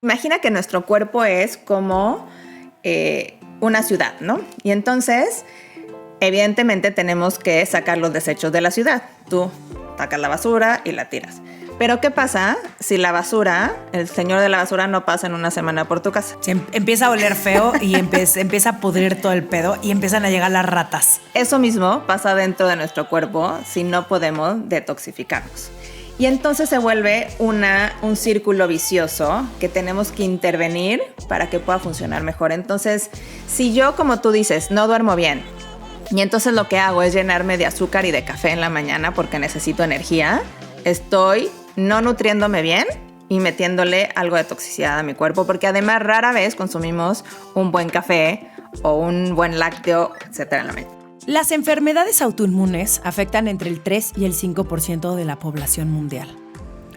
Imagina que nuestro cuerpo es como una ciudad, ¿no? Y entonces, evidentemente, tenemos que sacar los desechos de la ciudad. Tú sacas la basura y la tiras. Pero ¿qué pasa si la basura, el señor de la basura no pasa en una semana por tu casa? Empieza a oler feo y empieza a pudrir todo el pedo y empiezan a llegar las ratas. Eso mismo pasa dentro de nuestro cuerpo si no podemos detoxificarnos. Y entonces se vuelve un círculo vicioso que tenemos que intervenir para que pueda funcionar mejor. Entonces, si yo, como tú dices, no duermo bien, y entonces lo que hago es llenarme de azúcar y de café en la mañana porque necesito energía, estoy no nutriéndome bien y metiéndole algo de toxicidad a mi cuerpo, porque además rara vez consumimos un buen café o un buen lácteo, etcétera, en la mañana. Las enfermedades autoinmunes afectan entre el 3 y el 5% de la población mundial.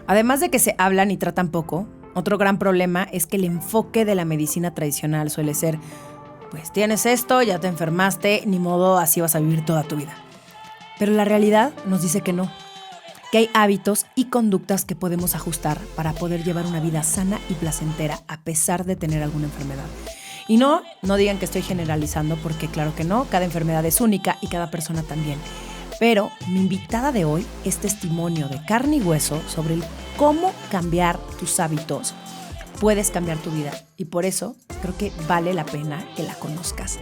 Además de que se hablan y tratan poco, otro gran problema es que el enfoque de la medicina tradicional suele ser, pues tienes esto, ya te enfermaste, ni modo, así vas a vivir toda tu vida. Pero la realidad nos dice que no, que hay hábitos y conductas que podemos ajustar para poder llevar una vida sana y placentera a pesar de tener alguna enfermedad. Y no digan que estoy generalizando, porque claro que no, cada enfermedad es única y cada persona también. Pero mi invitada de hoy es testimonio de carne y hueso sobre el cómo cambiar tus hábitos. Puedes cambiar tu vida y por eso creo que vale la pena que la conozcas.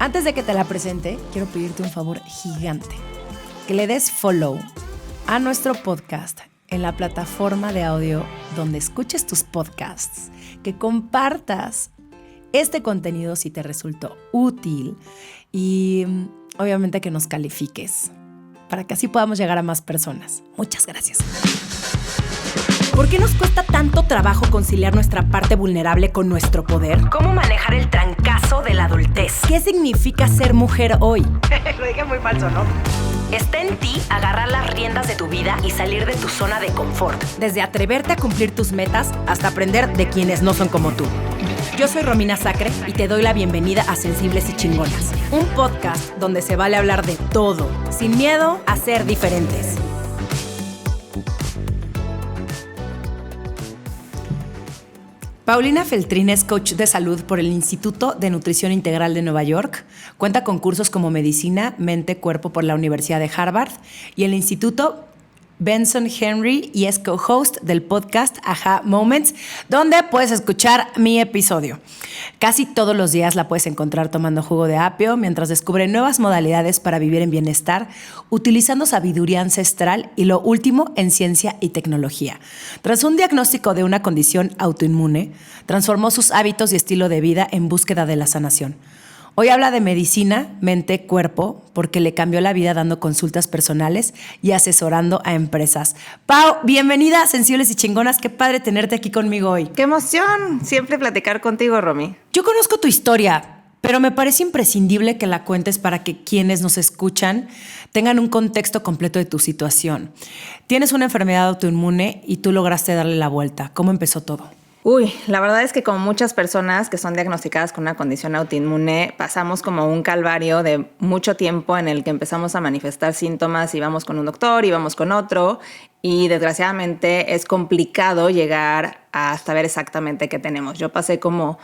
Antes de que te la presente, quiero pedirte un favor gigante. Que le des follow a nuestro podcast en la plataforma de audio donde escuches tus podcasts, que compartas este contenido si te resultó útil y obviamente que nos califiques para que así podamos llegar a más personas. Muchas gracias. ¿Por qué nos cuesta tanto trabajo conciliar nuestra parte vulnerable con nuestro poder? ¿Cómo manejar el trancazo de la adultez? ¿Qué significa ser mujer hoy? Lo dije muy falso, ¿no? Está en ti agarrar las riendas de tu vida y salir de tu zona de confort. Desde atreverte a cumplir tus metas hasta aprender de quienes no son como tú. Yo soy Romina Sacre y te doy la bienvenida a Sensibles y Chingonas, un podcast donde se vale hablar de todo, sin miedo a ser diferentes. Paulina Feltrin es coach de salud por el Instituto de Nutrición Integral de Nueva York. Cuenta con cursos como Medicina, Mente, Cuerpo por la Universidad de Harvard y el Instituto Benson Henry, y es co-host del podcast Aha Moments, donde puedes escuchar mi episodio. Casi todos los días la puedes encontrar tomando jugo de apio mientras descubre nuevas modalidades para vivir en bienestar, utilizando sabiduría ancestral y lo último en ciencia y tecnología. Tras un diagnóstico de una condición autoinmune, transformó sus hábitos y estilo de vida en búsqueda de la sanación. Hoy habla de medicina, mente, cuerpo, porque le cambió la vida dando consultas personales y asesorando a empresas. Pau, bienvenida a Sensibles y Chingonas. Qué padre tenerte aquí conmigo hoy. ¡Qué emoción! Siempre platicar contigo, Romy. Yo conozco tu historia, pero me parece imprescindible que la cuentes para que quienes nos escuchan tengan un contexto completo de tu situación. Tienes una enfermedad autoinmune y tú lograste darle la vuelta. ¿Cómo empezó todo? Uy, la verdad es que como muchas personas que son diagnosticadas con una condición autoinmune, pasamos como un calvario de mucho tiempo en el que empezamos a manifestar síntomas y vamos con un doctor y vamos con otro, y desgraciadamente es complicado llegar a saber exactamente qué tenemos. Yo pasé como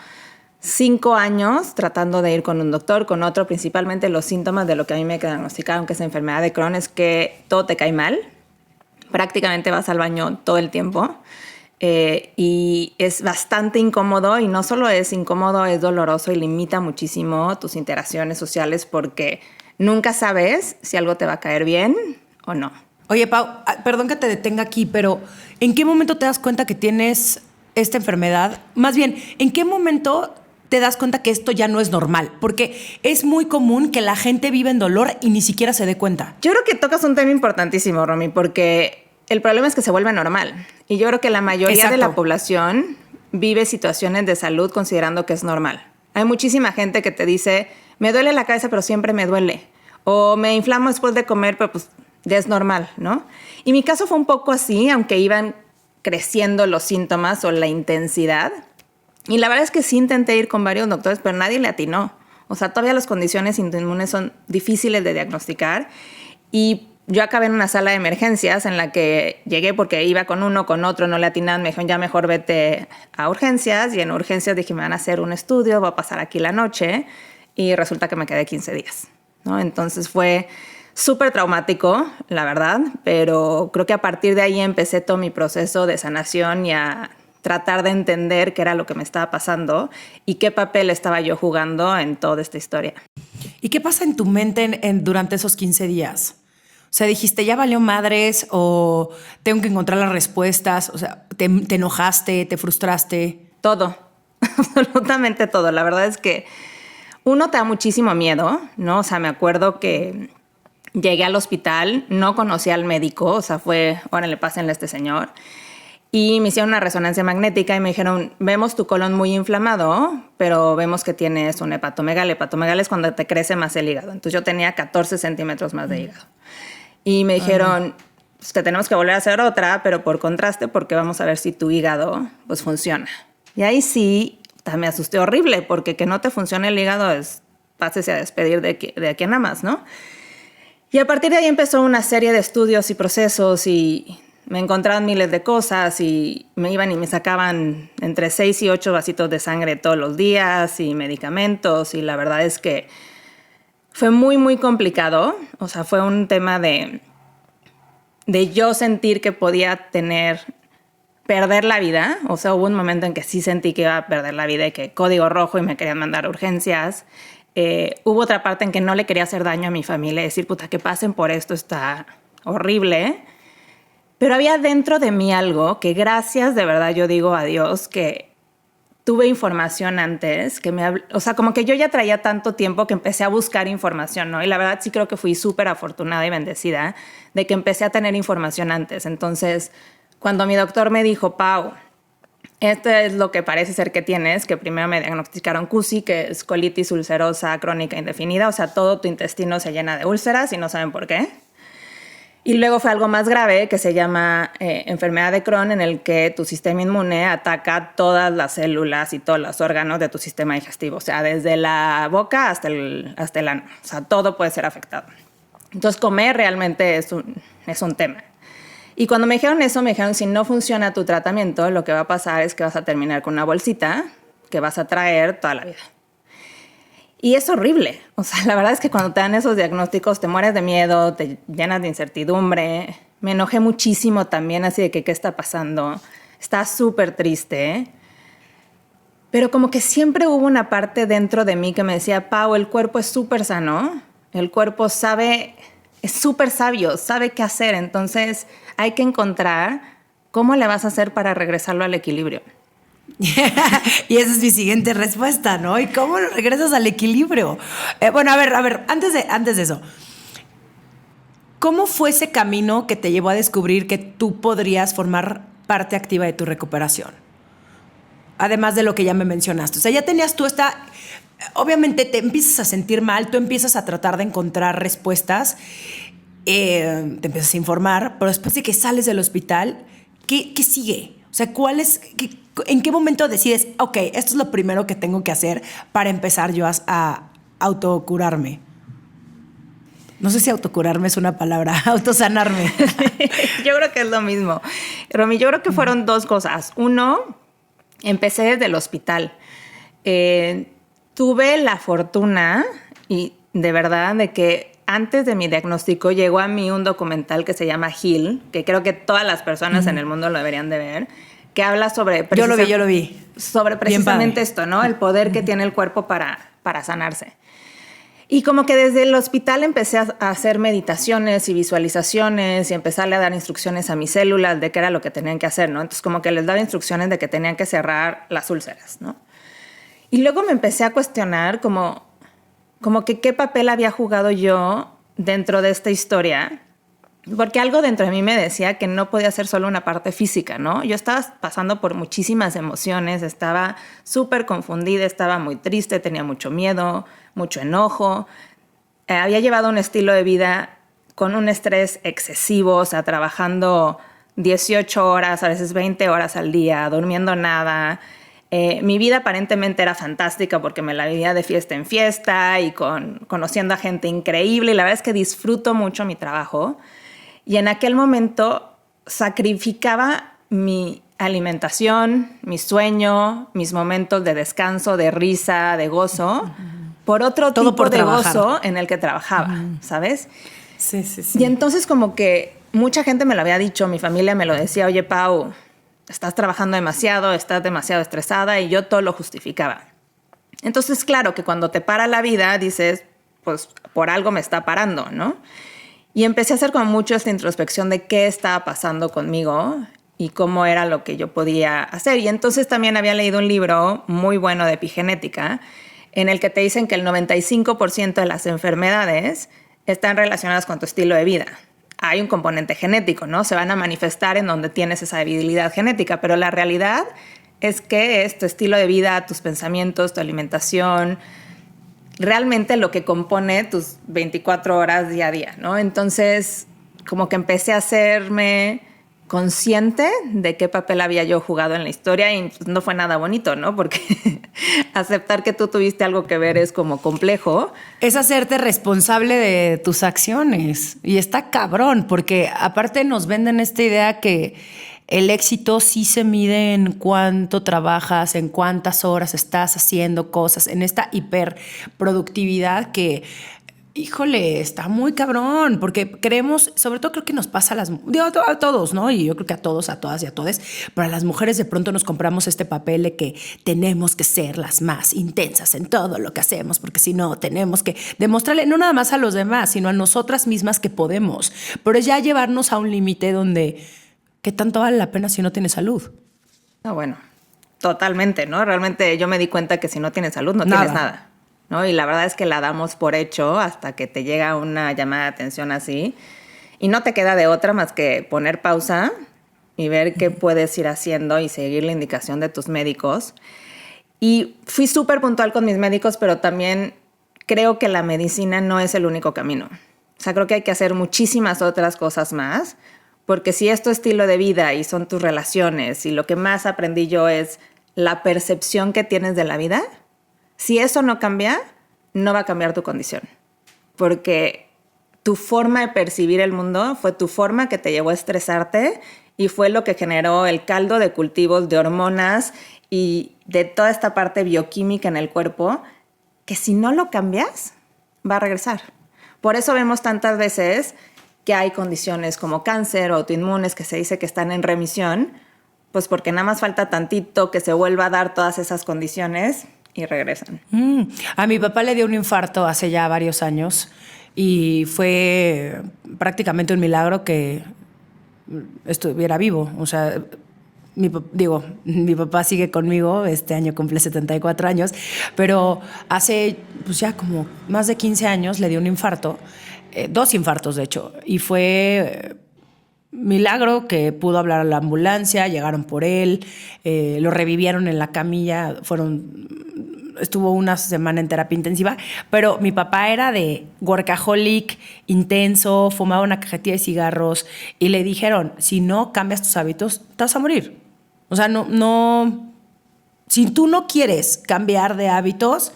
5 años tratando de ir con un doctor, con otro. Principalmente los síntomas de lo que a mí me diagnosticaron, que es enfermedad de Crohn, es que todo te cae mal. Prácticamente vas al baño todo el tiempo. Y es bastante incómodo, y no solo es incómodo, es doloroso y limita muchísimo tus interacciones sociales porque nunca sabes si algo te va a caer bien o no. Oye, Pau, perdón que te detenga aquí, pero ¿en qué momento te das cuenta que tienes esta enfermedad? Más bien, ¿en qué momento te das cuenta que esto ya no es normal? Porque es muy común que la gente viva en dolor y ni siquiera se dé cuenta. Yo creo que tocas un tema importantísimo, Romy, porque el problema es que se vuelve normal. Y yo creo que la mayoría de la población vive situaciones de salud considerando que es normal. Hay muchísima gente que te dice, me duele la cabeza, pero siempre me duele. O me inflamo después de comer, pero pues ya es normal, ¿no? Y mi caso fue un poco así, aunque iban creciendo los síntomas o la intensidad. Y la verdad es que sí intenté ir con varios doctores, pero nadie le atinó. O sea, todavía las condiciones autoinmunes son difíciles de diagnosticar. Y yo acabé en una sala de emergencias en la que llegué porque iba con uno, con otro, no le atinaban, me dijeron, ya mejor vete a urgencias. Y en urgencias dije, me van a hacer un estudio, voy a pasar aquí la noche. Y resulta que me quedé 15 días, ¿no? Entonces fue súper traumático, la verdad, pero creo que a partir de ahí empecé todo mi proceso de sanación y a tratar de entender qué era lo que me estaba pasando y qué papel estaba yo jugando en toda esta historia. ¿Y qué pasa en tu mente durante esos 15 días? O sea, dijiste, ¿ya valió madres? ¿O tengo que encontrar las respuestas? O sea, ¿te enojaste? ¿Te frustraste? Todo, absolutamente todo. La verdad es que uno te da muchísimo miedo, ¿no? O sea, me acuerdo que llegué al hospital, no conocí al médico, o sea, fue, órale, pásenle a este señor. Y me hicieron una resonancia magnética y me dijeron, vemos tu colon muy inflamado, pero vemos que tienes un hepatomegalia. Hepatomegalia es cuando te crece más el hígado. Entonces yo tenía 14 centímetros más de hígado. Y me dijeron, pues que tenemos que volver a hacer otra, pero por contraste, porque vamos a ver si tu hígado pues funciona. Y ahí sí, me asusté horrible, porque que no te funcione el hígado es, pásese a despedir de aquí a nada más, ¿no? Y a partir de ahí empezó una serie de estudios y procesos y me encontraban miles de cosas y me iban y me sacaban entre 6 y 8 vasitos de sangre todos los días y medicamentos, y la verdad es que fue muy, muy complicado. O sea, fue un tema de yo sentir que podía perder la vida. O sea, hubo un momento en que sí sentí que iba a perder la vida y que código rojo y me querían mandar a urgencias. Hubo otra parte en que no le quería hacer daño a mi familia, decir, puta, que pasen por esto, está horrible. Pero había dentro de mí algo que, gracias, de verdad, yo digo a Dios que tuve información antes, o sea, como que yo ya traía tanto tiempo que empecé a buscar información, ¿no? Y la verdad sí creo que fui súper afortunada y bendecida de que empecé a tener información antes. Entonces, cuando mi doctor me dijo, Pau, esto es lo que parece ser que tienes, que primero me diagnosticaron CUSI, que es colitis ulcerosa crónica indefinida, o sea, todo tu intestino se llena de úlceras y no saben por qué. Y luego fue algo más grave que se llama enfermedad de Crohn, en el que tu sistema inmune ataca todas las células y todos los órganos de tu sistema digestivo. O sea, desde la boca hasta el ano. O sea, todo puede ser afectado. Entonces, comer realmente es un tema. Y cuando me dijeron eso, me dijeron, si no funciona tu tratamiento, lo que va a pasar es que vas a terminar con una bolsita que vas a traer toda la vida. Y es horrible. O sea, la verdad es que cuando te dan esos diagnósticos te mueres de miedo, te llenas de incertidumbre. Me enojé muchísimo también, así de que qué está pasando. Estaba súper triste. Pero como que siempre hubo una parte dentro de mí que me decía, Pau, el cuerpo es súper sano. El cuerpo es súper sabio, sabe qué hacer. Entonces hay que encontrar cómo le vas a hacer para regresarlo al equilibrio. Y esa es mi siguiente respuesta, ¿no? ¿Y cómo regresas al equilibrio? Bueno, a ver, antes de eso, ¿cómo fue ese camino que te llevó a descubrir que tú podrías formar parte activa de tu recuperación? Además de lo que ya me mencionaste. O sea, ya tenías tú obviamente te empiezas a sentir mal, tú empiezas a tratar de encontrar respuestas, te empiezas a informar, pero después de que sales del hospital, ¿qué sigue? O sea, ¿en qué momento decides, ok, esto es lo primero que tengo que hacer para empezar yo a autocurarme? No sé si autocurarme es una palabra, autosanarme. Yo creo que es lo mismo. Romy, yo creo que fueron dos cosas. Uno, empecé desde el hospital. Tuve la fortuna, y de verdad, de que antes de mi diagnóstico llegó a mí un documental que se llama Heal, que creo que todas las personas en el mundo lo deberían de ver, que habla sobre... Yo lo vi. Sobre precisamente esto, ¿no? El poder que tiene el cuerpo para sanarse. Y como que desde el hospital empecé a hacer meditaciones y visualizaciones y empezarle a dar instrucciones a mis células de qué era lo que tenían que hacer, ¿no? Entonces como que les daba instrucciones de que tenían que cerrar las úlceras, ¿no? Y luego me empecé a cuestionar como que qué papel había jugado yo dentro de esta historia, porque algo dentro de mí me decía que no podía ser solo una parte física, ¿no? Yo estaba pasando por muchísimas emociones, estaba súper confundida, estaba muy triste, tenía mucho miedo, mucho enojo. Había llevado un estilo de vida con un estrés excesivo, o sea, trabajando 18 horas, a veces 20 horas al día, durmiendo nada. Mi vida aparentemente era fantástica porque me la vivía de fiesta en fiesta y conociendo a gente increíble. Y la verdad es que disfruto mucho mi trabajo. Y en aquel momento sacrificaba mi alimentación, mi sueño, mis momentos de descanso, de risa, de gozo, por otro Todo tipo por de trabajar. gozo en el que trabajaba, ¿sabes? Sí, sí, sí. Y entonces como que mucha gente me lo había dicho, mi familia me lo decía, oye, Pau, estás trabajando demasiado, estás demasiado estresada, y yo todo lo justificaba. Entonces, claro que cuando te para la vida dices, pues por algo me está parando, ¿no? Y empecé a hacer como mucho esta introspección de qué estaba pasando conmigo y cómo era lo que yo podía hacer. Y entonces también había leído un libro muy bueno de epigenética en el que te dicen que el 95% de las enfermedades están relacionadas con tu estilo de vida. Hay un componente genético, ¿no? Se van a manifestar en donde tienes esa debilidad genética, pero la realidad es que es tu estilo de vida, tus pensamientos, tu alimentación, realmente lo que compone tus 24 horas día a día, ¿no? Entonces, como que empecé a hacerme consciente de qué papel había yo jugado en la historia, y pues no fue nada bonito, ¿no? Porque aceptar que tú tuviste algo que ver es como complejo. Es hacerte responsable de tus acciones. Y está cabrón, porque aparte nos venden esta idea que el éxito sí se mide en cuánto trabajas, en cuántas horas estás haciendo cosas, en esta hiperproductividad que, híjole, está muy cabrón, porque creemos, sobre todo creo que nos pasa a a todos, ¿no? Y yo creo que a todos, a todas y a todes, pero a las mujeres de pronto nos compramos este papel de que tenemos que ser las más intensas en todo lo que hacemos, porque si no, tenemos que demostrarle no nada más a los demás, sino a nosotras mismas que podemos. Pero es ya llevarnos a un límite donde, ¿qué tanto vale la pena si no tienes salud? Ah, bueno, totalmente, ¿no? Realmente yo me di cuenta que si no tienes salud no tienes nada, ¿no? Y la verdad es que la damos por hecho hasta que te llega una llamada de atención así y no te queda de otra más que poner pausa y ver qué puedes ir haciendo y seguir la indicación de tus médicos. Y fui súper puntual con mis médicos, pero también creo que la medicina no es el único camino. O sea, creo que hay que hacer muchísimas otras cosas más, porque si es tu estilo de vida y son tus relaciones, y lo que más aprendí yo es la percepción que tienes de la vida, si eso no cambia, no va a cambiar tu condición. Porque tu forma de percibir el mundo fue tu forma que te llevó a estresarte y fue lo que generó el caldo de cultivos de hormonas y de toda esta parte bioquímica en el cuerpo, que si no lo cambias, va a regresar. Por eso vemos tantas veces que hay condiciones como cáncer o autoinmunes que se dice que están en remisión, pues porque nada más falta tantito que se vuelva a dar todas esas condiciones y regresan. A mi papá le dio un infarto hace ya varios años y fue prácticamente un milagro que estuviera vivo. O sea, mi papá sigue conmigo, este año cumple 74 años, pero hace pues ya como más de 15 años le dio un infarto, 2 infartos de hecho, y fue milagro que pudo hablar a la ambulancia, llegaron por él, lo revivieron en la camilla, estuvo una semana en terapia intensiva, pero mi papá era de workaholic, intenso, fumaba una cajetilla de cigarros y le dijeron, si no cambias tus hábitos, te vas a morir. O sea, si tú no quieres cambiar de hábitos,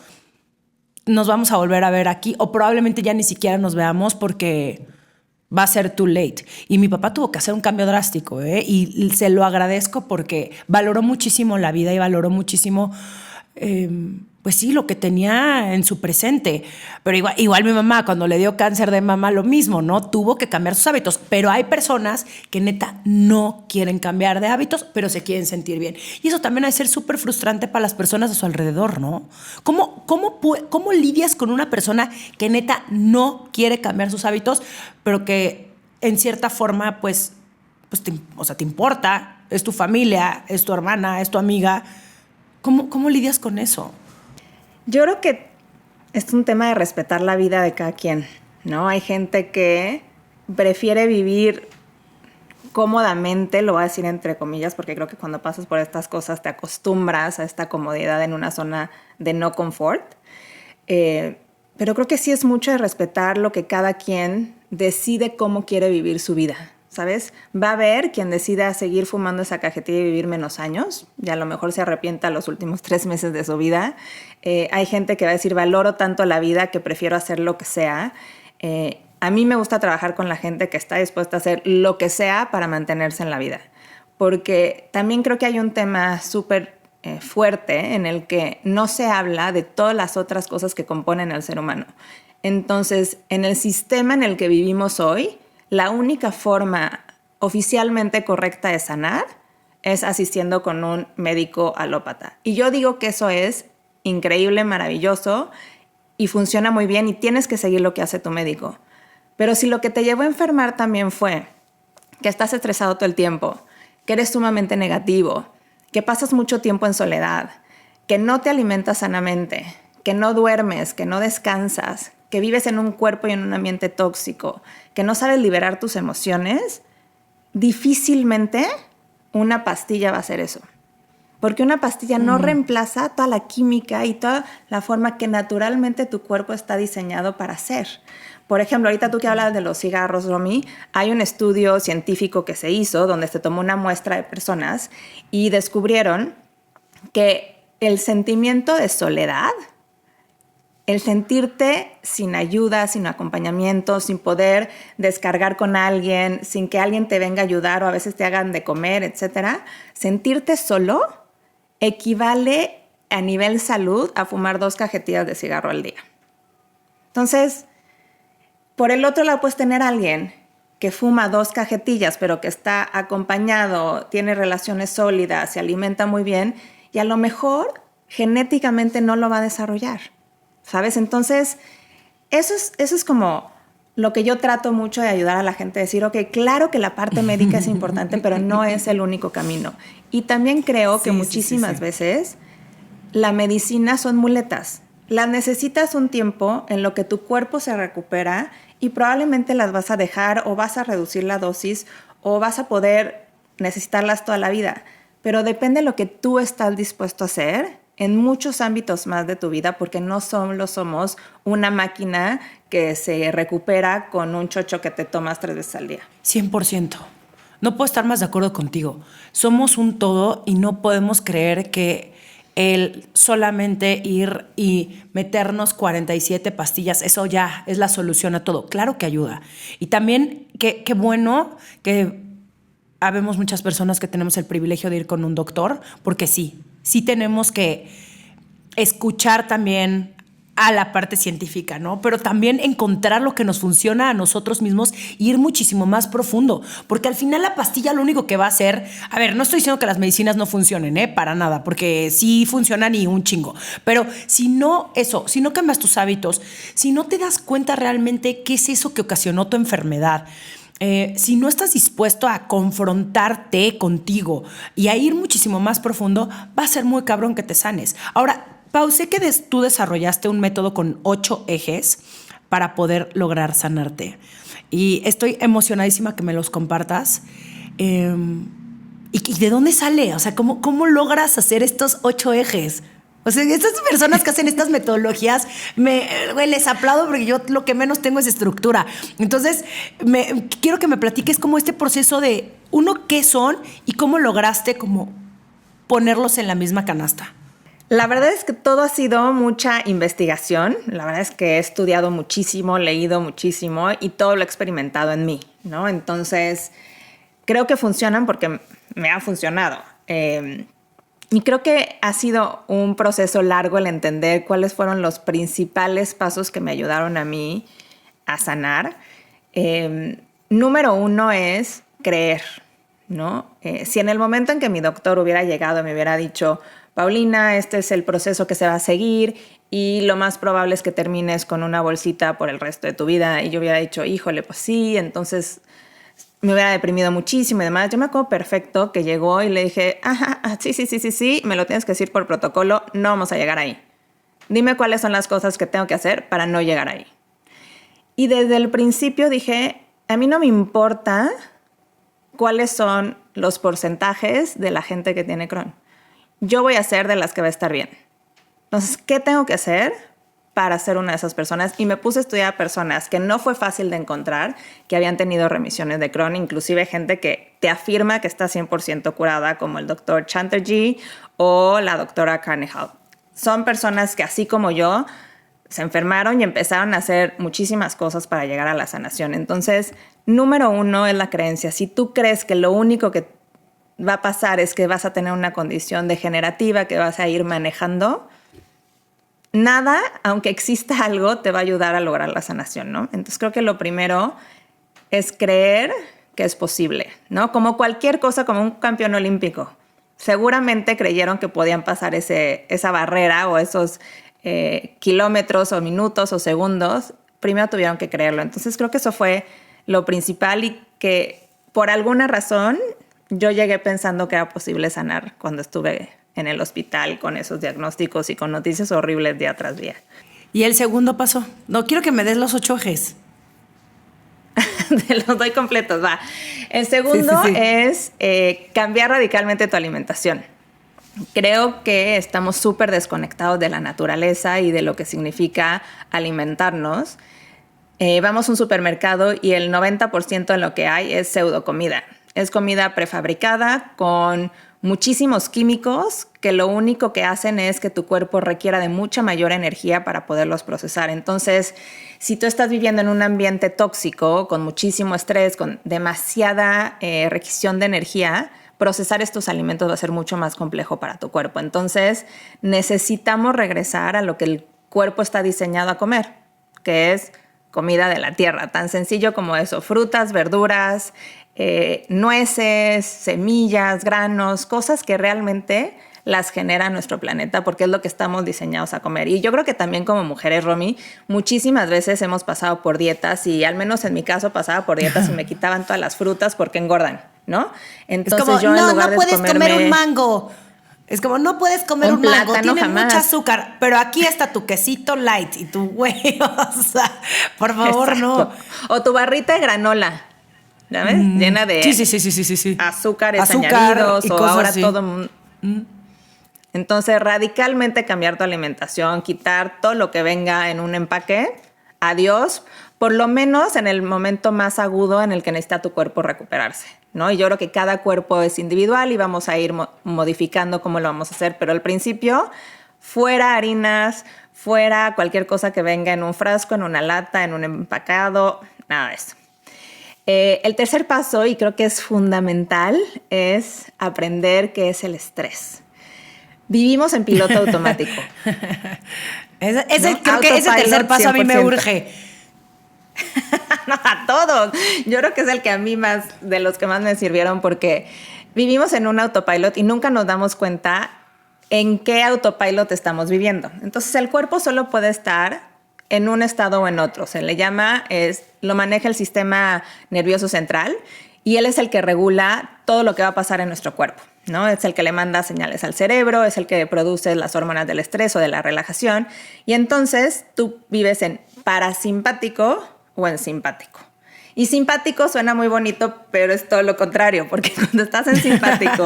nos vamos a volver a ver aquí o probablemente ya ni siquiera nos veamos porque va a ser too late. Y mi papá tuvo que hacer un cambio drástico, y se lo agradezco porque valoró muchísimo la vida y valoró muchísimo, pues sí, lo que tenía en su presente. Pero igual mi mamá, cuando le dio cáncer de mama, lo mismo, ¿no? Tuvo que cambiar sus hábitos. Pero hay personas que neta no quieren cambiar de hábitos, pero se quieren sentir bien. Y eso también ha de ser súper frustrante para las personas a su alrededor, ¿no? ¿Cómo lidias con una persona que neta no quiere cambiar sus hábitos, pero que en cierta forma, pues te importa, es tu familia, es tu hermana, es tu amiga? ¿Cómo lidias con eso? Yo creo que es un tema de respetar la vida de cada quien, ¿no? Hay gente que prefiere vivir cómodamente, lo voy a decir entre comillas, porque creo que cuando pasas por estas cosas te acostumbras a esta comodidad en una zona de no confort. Pero creo que sí es mucho de respetar lo que cada quien decide cómo quiere vivir su vida, ¿sabes? Va a haber quien decida seguir fumando esa cajetilla y vivir menos años, y a lo mejor se arrepienta los últimos 3 meses de su vida. Hay gente que va a decir, valoro tanto la vida que prefiero hacer lo que sea. a mí me gusta trabajar con la gente que está dispuesta a hacer lo que sea para mantenerse en la vida. Porque también creo que hay un tema súper fuerte en el que no se habla de todas las otras cosas que componen al ser humano. Entonces, en el sistema en el que vivimos hoy, la única forma oficialmente correcta de sanar es asistiendo con un médico alópata. Y yo digo que eso es increíble, maravilloso y funciona muy bien y tienes que seguir lo que hace tu médico. Pero si lo que te llevó a enfermar también fue que estás estresado todo el tiempo, que eres sumamente negativo, que pasas mucho tiempo en soledad, que no te alimentas sanamente, que no duermes, que no descansas, que vives en un cuerpo y en un ambiente tóxico, que no sabes liberar tus emociones, difícilmente una pastilla va a hacer eso. Porque una pastilla no reemplaza toda la química y toda la forma que naturalmente tu cuerpo está diseñado para hacer. Por ejemplo, ahorita tú que hablas de los cigarros, Romy, hay un estudio científico que se hizo donde se tomó una muestra de personas y descubrieron que el sentimiento de soledad, el sentirte sin ayuda, sin acompañamiento, sin poder descargar con alguien, sin que alguien te venga a ayudar o a veces te hagan de comer, etcétera, sentirte solo equivale a nivel salud a fumar 2 cajetillas de cigarro al día. Entonces, por el otro lado puedes tener a alguien que fuma 2 cajetillas, pero que está acompañado, tiene relaciones sólidas, se alimenta muy bien y a lo mejor genéticamente no lo va a desarrollar, ¿sabes? Entonces, eso es como lo que yo trato mucho de ayudar a la gente a decir, ok, claro que la parte médica es importante, pero no es el único camino. Y también creo que muchísimas veces la medicina son muletas. Las necesitas un tiempo en lo que tu cuerpo se recupera y probablemente las vas a dejar o vas a reducir la dosis o vas a poder necesitarlas toda la vida. Pero depende de lo que tú estás dispuesto a hacer en muchos ámbitos más de tu vida, porque no solo somos una máquina que se recupera con un chocho que te tomas 3 veces al día. 100%. No puedo estar más de acuerdo contigo. Somos un todo y no podemos creer que el solamente ir y meternos 47 pastillas, eso ya es la solución a todo. Claro que ayuda. Y también qué bueno que habemos muchas personas que tenemos el privilegio de ir con un doctor, porque sí tenemos que escuchar también a la parte científica, ¿no? Pero también encontrar lo que nos funciona a nosotros mismos y ir muchísimo más profundo, porque al final la pastilla lo único que va a hacer, a ver, no estoy diciendo que las medicinas no funcionen, para nada, porque sí funcionan y un chingo, pero si no cambias tus hábitos, si no te das cuenta realmente qué es eso que ocasionó tu enfermedad, si no estás dispuesto a confrontarte contigo y a ir muchísimo más profundo, va a ser muy cabrón que te sanes. Ahora, Pau, sé que tú desarrollaste un método con 8 ejes para poder lograr sanarte. Y estoy emocionadísima que me los compartas. ¿Y de dónde sale? O sea, ¿cómo logras hacer estos 8 ejes? O sea, estas personas que hacen estas metodologías, les aplaudo porque yo lo que menos tengo es estructura. Entonces, quiero que me platiques como este proceso de, uno, qué son y cómo lograste como ponerlos en la misma canasta. La verdad es que todo ha sido mucha investigación. La verdad es que he estudiado muchísimo, leído muchísimo y todo lo he experimentado en mí, ¿no? Entonces, creo que funcionan porque me han funcionado. Y creo que ha sido un proceso largo el entender cuáles fueron los principales pasos que me ayudaron a mí a sanar. Número 1 es creer, ¿no? Si en el momento en que mi doctor hubiera llegado y me hubiera dicho, Paulina, este es el proceso que se va a seguir y lo más probable es que termines con una bolsita por el resto de tu vida, y yo hubiera dicho, híjole, pues sí, entonces me hubiera deprimido muchísimo y demás. Yo me acuerdo perfecto que llegó y le dije, sí, me lo tienes que decir por protocolo, no vamos a llegar ahí. Dime cuáles son las cosas que tengo que hacer para no llegar ahí. Y desde el principio dije, a mí no me importa cuáles son los porcentajes de la gente que tiene Crohn. Yo voy a ser de las que va a estar bien. Entonces, ¿qué tengo que hacer para ser una de esas personas? Y me puse a estudiar a personas que no fue fácil de encontrar, que habían tenido remisiones de Crohn, inclusive gente que te afirma que está 100% curada, como el doctor Chatterjee o la doctora Carnehal. Son personas que, así como yo, se enfermaron y empezaron a hacer muchísimas cosas para llegar a la sanación. Entonces, número 1 es la creencia. Si tú crees que lo único que va a pasar es que vas a tener una condición degenerativa que vas a ir manejando, nada, aunque exista algo, te va a ayudar a lograr la sanación, ¿no? Entonces creo que lo primero es creer que es posible, ¿no? Como cualquier cosa, como un campeón olímpico. Seguramente creyeron que podían pasar esa barrera o esos kilómetros o minutos o segundos. Primero tuvieron que creerlo. Entonces creo que eso fue lo principal y que por alguna razón yo llegué pensando que era posible sanar cuando estuve en el hospital con esos diagnósticos y con noticias horribles día tras día. ¿Y el segundo paso? No, quiero que me des los 8 ejes. Te los doy completos, va. El segundo Sí. es cambiar radicalmente tu alimentación. Creo que estamos súper desconectados de la naturaleza y de lo que significa alimentarnos. Vamos a un supermercado y el 90% de lo que hay es pseudocomida. Es comida prefabricada con muchísimos químicos que lo único que hacen es que tu cuerpo requiera de mucha mayor energía para poderlos procesar. Entonces, si tú estás viviendo en un ambiente tóxico, con muchísimo estrés, con demasiada requisición de energía, procesar estos alimentos va a ser mucho más complejo para tu cuerpo. Entonces, necesitamos regresar a lo que el cuerpo está diseñado a comer, que es comida de la tierra, tan sencillo como eso, frutas, verduras, nueces, semillas, granos, cosas que realmente las genera nuestro planeta porque es lo que estamos diseñados a comer. Y yo creo que también como mujeres, Romy, muchísimas veces hemos pasado por dietas y al menos en mi caso pasaba por dietas y me quitaban todas las frutas porque engordan, ¿no? Entonces es como, yo en lugar de puedes comer un mango. Es como, no puedes comer un mango, tiene jamás. Mucho azúcar, pero aquí está tu quesito light y tu güey, o sea, por favor, exacto. No. O tu barrita de granola, ¿sabes? Llena de azúcares añadidos o ahora así. Todo... Entonces, radicalmente cambiar tu alimentación, quitar todo lo que venga en un empaque, adiós, por lo menos en el momento más agudo en el que necesita tu cuerpo recuperarse, ¿no? Y yo creo que cada cuerpo es individual y vamos a ir modificando cómo lo vamos a hacer, pero al principio, fuera harinas, fuera cualquier cosa que venga en un frasco, en una lata, en un empacado, nada de eso. El tercer paso, y creo que es fundamental, es aprender qué es el estrés. Vivimos en piloto automático. Creo que ese tercer paso 100%. A mí me urge. No, a todos. Yo creo que es el que a mí más, de los que más me sirvieron, porque vivimos en un autopilot y nunca nos damos cuenta en qué autopilot estamos viviendo. Entonces el cuerpo solo puede estar en un estado o en otro. Se le llama, lo maneja el sistema nervioso central y él es el que regula todo lo que va a pasar en nuestro cuerpo, ¿no? Es el que le manda señales al cerebro, es el que produce las hormonas del estrés o de la relajación. Y entonces tú vives en parasimpático o en simpático. Y simpático suena muy bonito, pero es todo lo contrario, porque cuando estás en simpático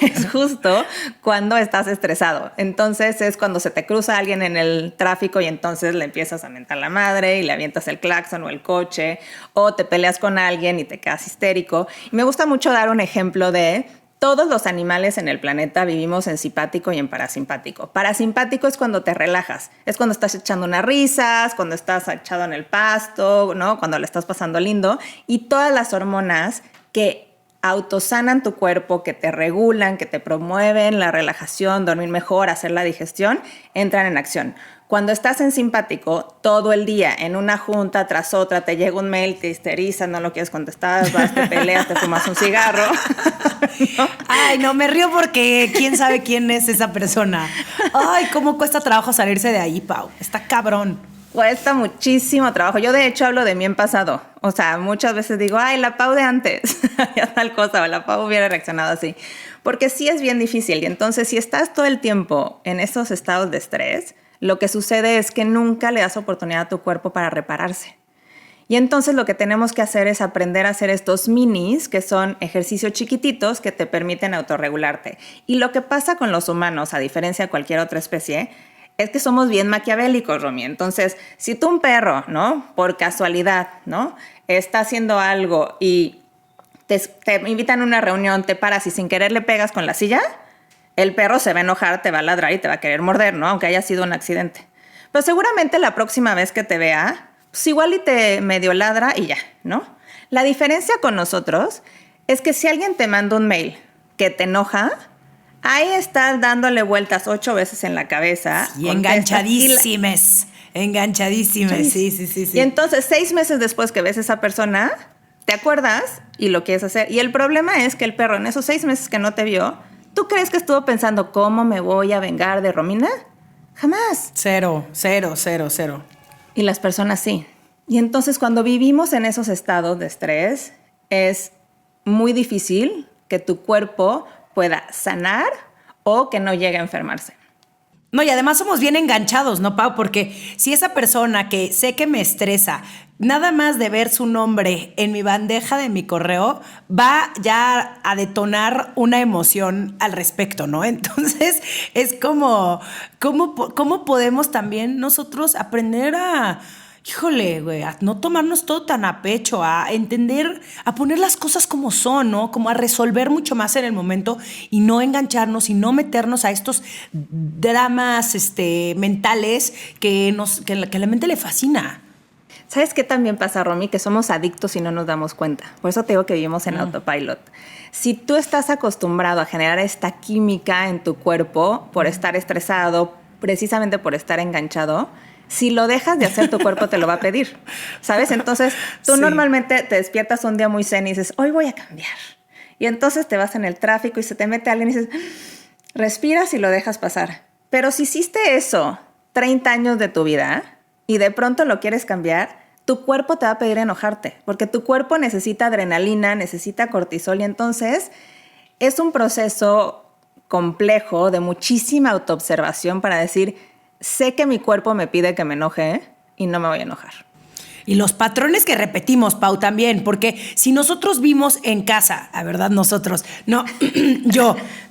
es justo cuando estás estresado. Entonces es cuando se te cruza alguien en el tráfico y entonces le empiezas a mentar la madre y le avientas el claxon o el coche, o te peleas con alguien y te quedas histérico. Y me gusta mucho dar un ejemplo de... Todos los animales en el planeta vivimos en simpático y en parasimpático. Parasimpático es cuando te relajas. Es cuando estás echando unas risas, cuando estás echado en el pasto, ¿no? Cuando le estás pasando lindo. Y todas las hormonas que autosanan tu cuerpo, que te regulan, que te promueven la relajación, dormir mejor, hacer la digestión, entran en acción. Cuando estás en simpático, todo el día, en una junta tras otra, te llega un mail, te histerizas, no lo quieres contestar, vas, te peleas, te fumas un cigarro. ¿No? Ay, no, me río porque quién sabe quién es esa persona. Ay, cómo cuesta trabajo salirse de ahí, Pau. Está cabrón. Cuesta muchísimo trabajo. Yo, de hecho, hablo de mí en pasado. O sea, muchas veces digo, ay, la Pau de antes, ya tal cosa, o la Pau hubiera reaccionado así. Porque sí es bien difícil. Y entonces, si estás todo el tiempo en esos estados de estrés, lo que sucede es que nunca le das oportunidad a tu cuerpo para repararse. Y entonces lo que tenemos que hacer es aprender a hacer estos minis, que son ejercicios chiquititos que te permiten autorregularte. Y lo que pasa con los humanos, a diferencia de cualquier otra especie, es que somos bien maquiavélicos, Romy. Entonces, si tú un perro, ¿no? Por casualidad, ¿no? Está haciendo algo y te invitan a una reunión, te paras y sin querer le pegas con la silla, el perro se va a enojar, te va a ladrar y te va a querer morder, ¿no? Aunque haya sido un accidente. Pero seguramente la próxima vez que te vea, pues igual y te medio ladra y ya, ¿no? La diferencia con nosotros es que si alguien te manda un mail que te enoja, ahí estás dándole vueltas 8 veces en la cabeza. Y enganchadísimas. Enganchadísimas, sí. Y entonces 6 meses después que ves a esa persona, te acuerdas y lo quieres hacer. Y el problema es que el perro en esos 6 meses que no te vio, ¿tú crees que estuvo pensando cómo me voy a vengar de Romina? Jamás. Cero. Y las personas sí. Y entonces cuando vivimos en esos estados de estrés, es muy difícil que tu cuerpo pueda sanar o que no llegue a enfermarse. No, y además somos bien enganchados, ¿no, Pau? Porque si esa persona que sé que me estresa, nada más de ver su nombre en mi bandeja de mi correo, va ya a detonar una emoción al respecto, ¿no? Entonces, es como, ¿cómo podemos también nosotros aprender a... Híjole, güey, a no tomarnos todo tan a pecho, a entender, a poner las cosas como son, ¿no? Como a resolver mucho más en el momento y no engancharnos y no meternos a estos dramas mentales que la mente le fascina. ¿Sabes qué también pasa, Romy? Que somos adictos y no nos damos cuenta. Por eso te digo que vivimos en autopilot. Si tú estás acostumbrado a generar esta química en tu cuerpo por estar estresado, precisamente por estar enganchado, si lo dejas de hacer, tu cuerpo te lo va a pedir, ¿sabes? Entonces, tú normalmente te despiertas un día muy zen y dices, hoy voy a cambiar. Y entonces te vas en el tráfico y se te mete alguien y dices, respiras y lo dejas pasar. Pero si hiciste eso 30 años de tu vida y de pronto lo quieres cambiar, tu cuerpo te va a pedir enojarte, porque tu cuerpo necesita adrenalina, necesita cortisol y entonces es un proceso complejo de muchísima autoobservación para decir, sé que mi cuerpo me pide que me enoje y no me voy a enojar. Y los patrones que repetimos, Pau, también, porque si nosotros vimos en casa, la verdad nosotros, no,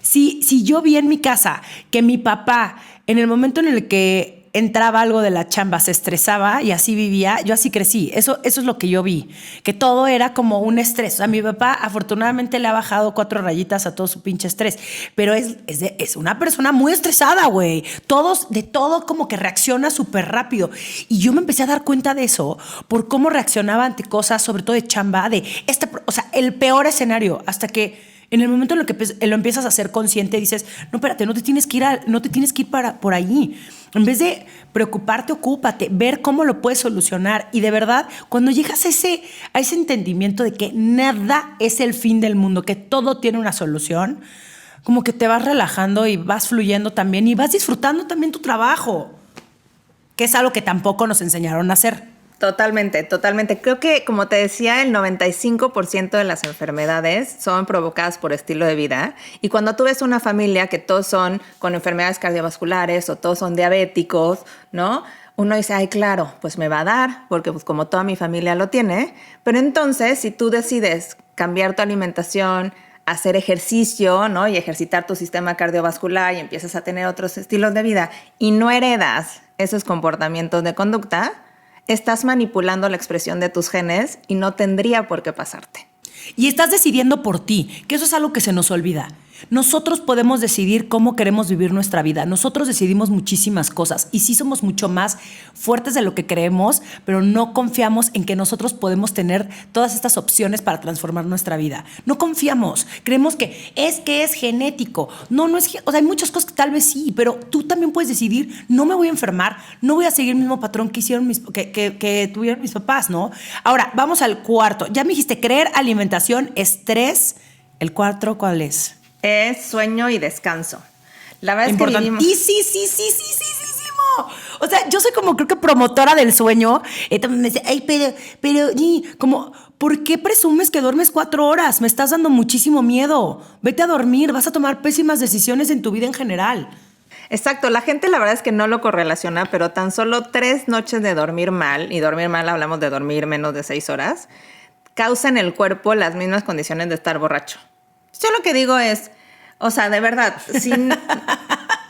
si yo vi en mi casa que mi papá, en el momento en el que entraba algo de la chamba, se estresaba y así vivía, yo así crecí. Eso es lo que yo vi, que todo era como un estrés. O sea, mi papá afortunadamente le ha bajado 4 rayitas a todo su pinche estrés, pero es una persona muy estresada, güey. De todo como que reacciona súper rápido. Y yo me empecé a dar cuenta de eso por cómo reaccionaba ante cosas, sobre todo de chamba, o sea, el peor escenario, hasta que en el momento en el que lo empiezas a ser consciente, dices, no, espérate, no te tienes que ir por ahí. En vez de preocuparte, ocúpate, ver cómo lo puedes solucionar. Y de verdad, cuando llegas a ese entendimiento de que nada es el fin del mundo, que todo tiene una solución, como que te vas relajando y vas fluyendo también y vas disfrutando también tu trabajo, que es algo que tampoco nos enseñaron a hacer. Totalmente. Creo que, como te decía, el 95% de las enfermedades son provocadas por estilo de vida. Y cuando tú ves una familia que todos son con enfermedades cardiovasculares o todos son diabéticos, ¿no? Uno dice, ay, claro, pues me va a dar, porque pues como toda mi familia lo tiene. Pero entonces, si tú decides cambiar tu alimentación, hacer ejercicio, ¿no? Y ejercitar tu sistema cardiovascular y empiezas a tener otros estilos de vida y no heredas esos comportamientos de conducta, estás manipulando la expresión de tus genes y no tendría por qué pasarte. Y estás decidiendo por ti, que eso es algo que se nos olvida. Nosotros podemos decidir cómo queremos vivir nuestra vida. Nosotros decidimos muchísimas cosas y sí somos mucho más fuertes de lo que creemos, pero no confiamos en que nosotros podemos tener todas estas opciones para transformar nuestra vida. No confiamos. Creemos que es genético. No es o sea, hay muchas cosas que tal vez sí, pero tú también puedes decidir, no me voy a enfermar, no voy a seguir el mismo patrón que hicieron que tuvieron mis papás, ¿no? Ahora, vamos al cuarto. Ya me dijiste creer, alimentación, estrés. ¿El cuarto cuál es? Es sueño y descanso. La verdad es que vivimos... Y sí. O sea, yo soy como creo que promotora del sueño. También me dice, ay, pero, como, ¿por qué presumes que duermes 4 horas? Me estás dando muchísimo miedo. Vete a dormir, vas a tomar pésimas decisiones en tu vida en general. Exacto, la gente la verdad es que no lo correlaciona, pero tan solo 3 noches de dormir mal, y dormir mal hablamos de dormir menos de 6 horas, causa en el cuerpo las mismas condiciones de estar borracho. Yo lo que digo es, o sea, de verdad, si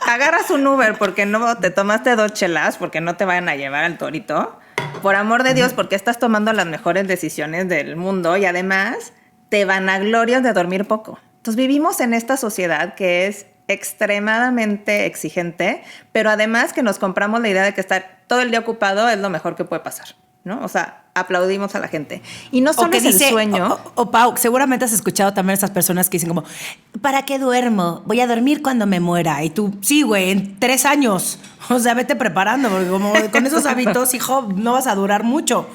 agarras un Uber porque no te tomaste 2 chelas, porque no te vayan a llevar al torito, por amor de Dios, porque estás tomando las mejores decisiones del mundo y además te vanaglorias de dormir poco. Entonces vivimos en esta sociedad que es extremadamente exigente, pero además que nos compramos la idea de que estar todo el día ocupado es lo mejor que puede pasar, ¿no? O sea, aplaudimos a la gente. Y no solo es el sueño. Pau, seguramente has escuchado también a esas personas que dicen como, ¿para qué duermo? Voy a dormir cuando me muera. Y tú, sí, güey, en 3 años. O sea, vete preparando, porque como con esos hábitos, hijo, no vas a durar mucho.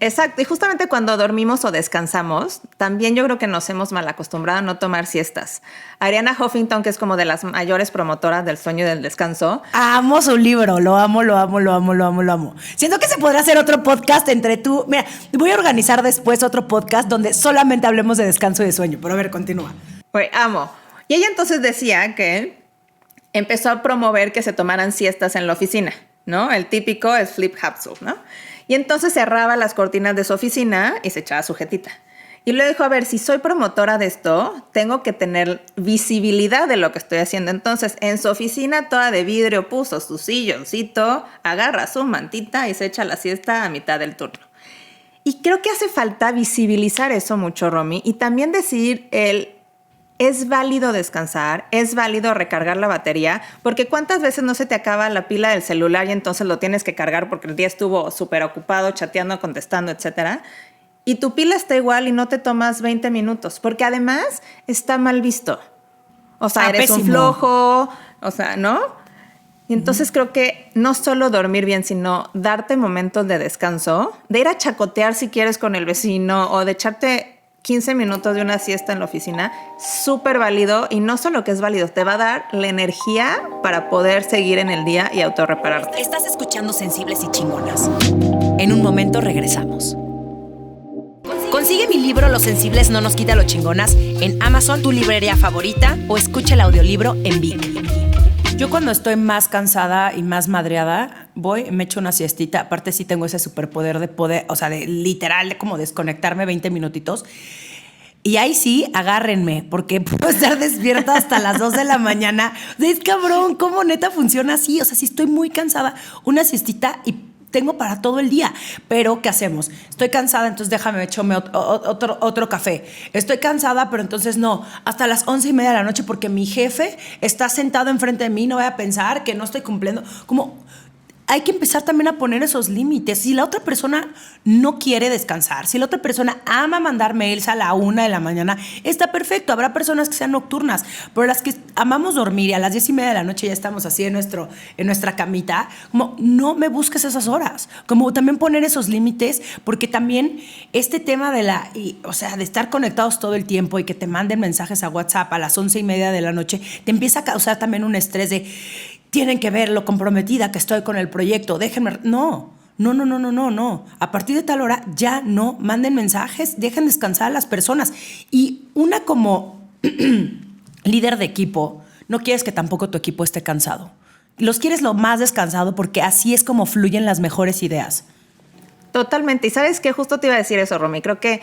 Exacto, y justamente cuando dormimos o descansamos, también yo creo que nos hemos mal acostumbrado a no tomar siestas. Arianna Huffington, que es como de las mayores promotoras del sueño y del descanso. Amo su libro, lo amo. Siento que se podrá hacer otro podcast entre tú. Mira, voy a organizar después otro podcast donde solamente hablemos de descanso y de sueño, pero a ver, continúa. Pues amo. Y ella entonces decía que empezó a promover que se tomaran siestas en la oficina, ¿no? El típico es sleep capsule, ¿no? Y entonces cerraba las cortinas de su oficina y se echaba su jetita. Y luego dijo, a ver, si soy promotora de esto, tengo que tener visibilidad de lo que estoy haciendo. Entonces, en su oficina toda de vidrio puso su silloncito, agarra su mantita y se echa la siesta a mitad del turno. Y creo que hace falta visibilizar eso mucho, Romy, y también decir es válido descansar, es válido recargar la batería, porque ¿cuántas veces no se te acaba la pila del celular y entonces lo tienes que cargar porque el día estuvo súper ocupado, chateando, contestando, etcétera? Y tu pila está igual y no te tomas 20 minutos, porque además está mal visto. O sea, eres pésimo. Un flojo, o sea, ¿no? Y entonces creo que no solo dormir bien, sino darte momentos de descanso, de ir a chacotear si quieres con el vecino o de echarte 15 minutos de una siesta en la oficina, súper válido, y no solo que es válido, te va a dar la energía para poder seguir en el día y autorrepararte. Estás escuchando Sensibles y Chingonas. En un momento regresamos. Consigue mi libro Los Sensibles no nos quita lo chingonas en Amazon, tu librería favorita, o escucha el audiolibro en Vic. Yo cuando estoy más cansada y más madreada, voy, me echo una siestita. Aparte sí tengo ese superpoder de poder, o sea, de literal, de como desconectarme 20 minutitos. Y ahí sí, agárrenme, porque puedo estar despierta hasta las 2 de la mañana. Es cabrón, ¿cómo neta funciona así? O sea, si estoy muy cansada, una siestita y tengo para todo el día. Pero, ¿qué hacemos? Estoy cansada, entonces déjame echarme otro café. Estoy cansada, pero entonces no. Hasta las 11:30 de la noche porque mi jefe está sentado enfrente de mí, no voy a pensar que no estoy cumpliendo. Como hay que empezar también a poner esos límites. Si la otra persona no quiere descansar, si la otra persona ama mandar mails a la 1 de la mañana, está perfecto. Habrá personas que sean nocturnas, pero las que amamos dormir y a las 10:30 de la noche ya estamos así en nuestra camita, como no me busques esas horas. Como también poner esos límites, porque también este tema de de estar conectados todo el tiempo y que te manden mensajes a WhatsApp a las 11:30 de la noche, te empieza a causar también un estrés de tienen que ver lo comprometida que estoy con el proyecto, déjenme. No. A partir de tal hora ya no manden mensajes, dejen descansar a las personas. Y una como líder de equipo, no quieres que tampoco tu equipo esté cansado. Los quieres lo más descansado porque así es como fluyen las mejores ideas. Totalmente. Y ¿sabes qué? Justo te iba a decir eso, Romy. Creo que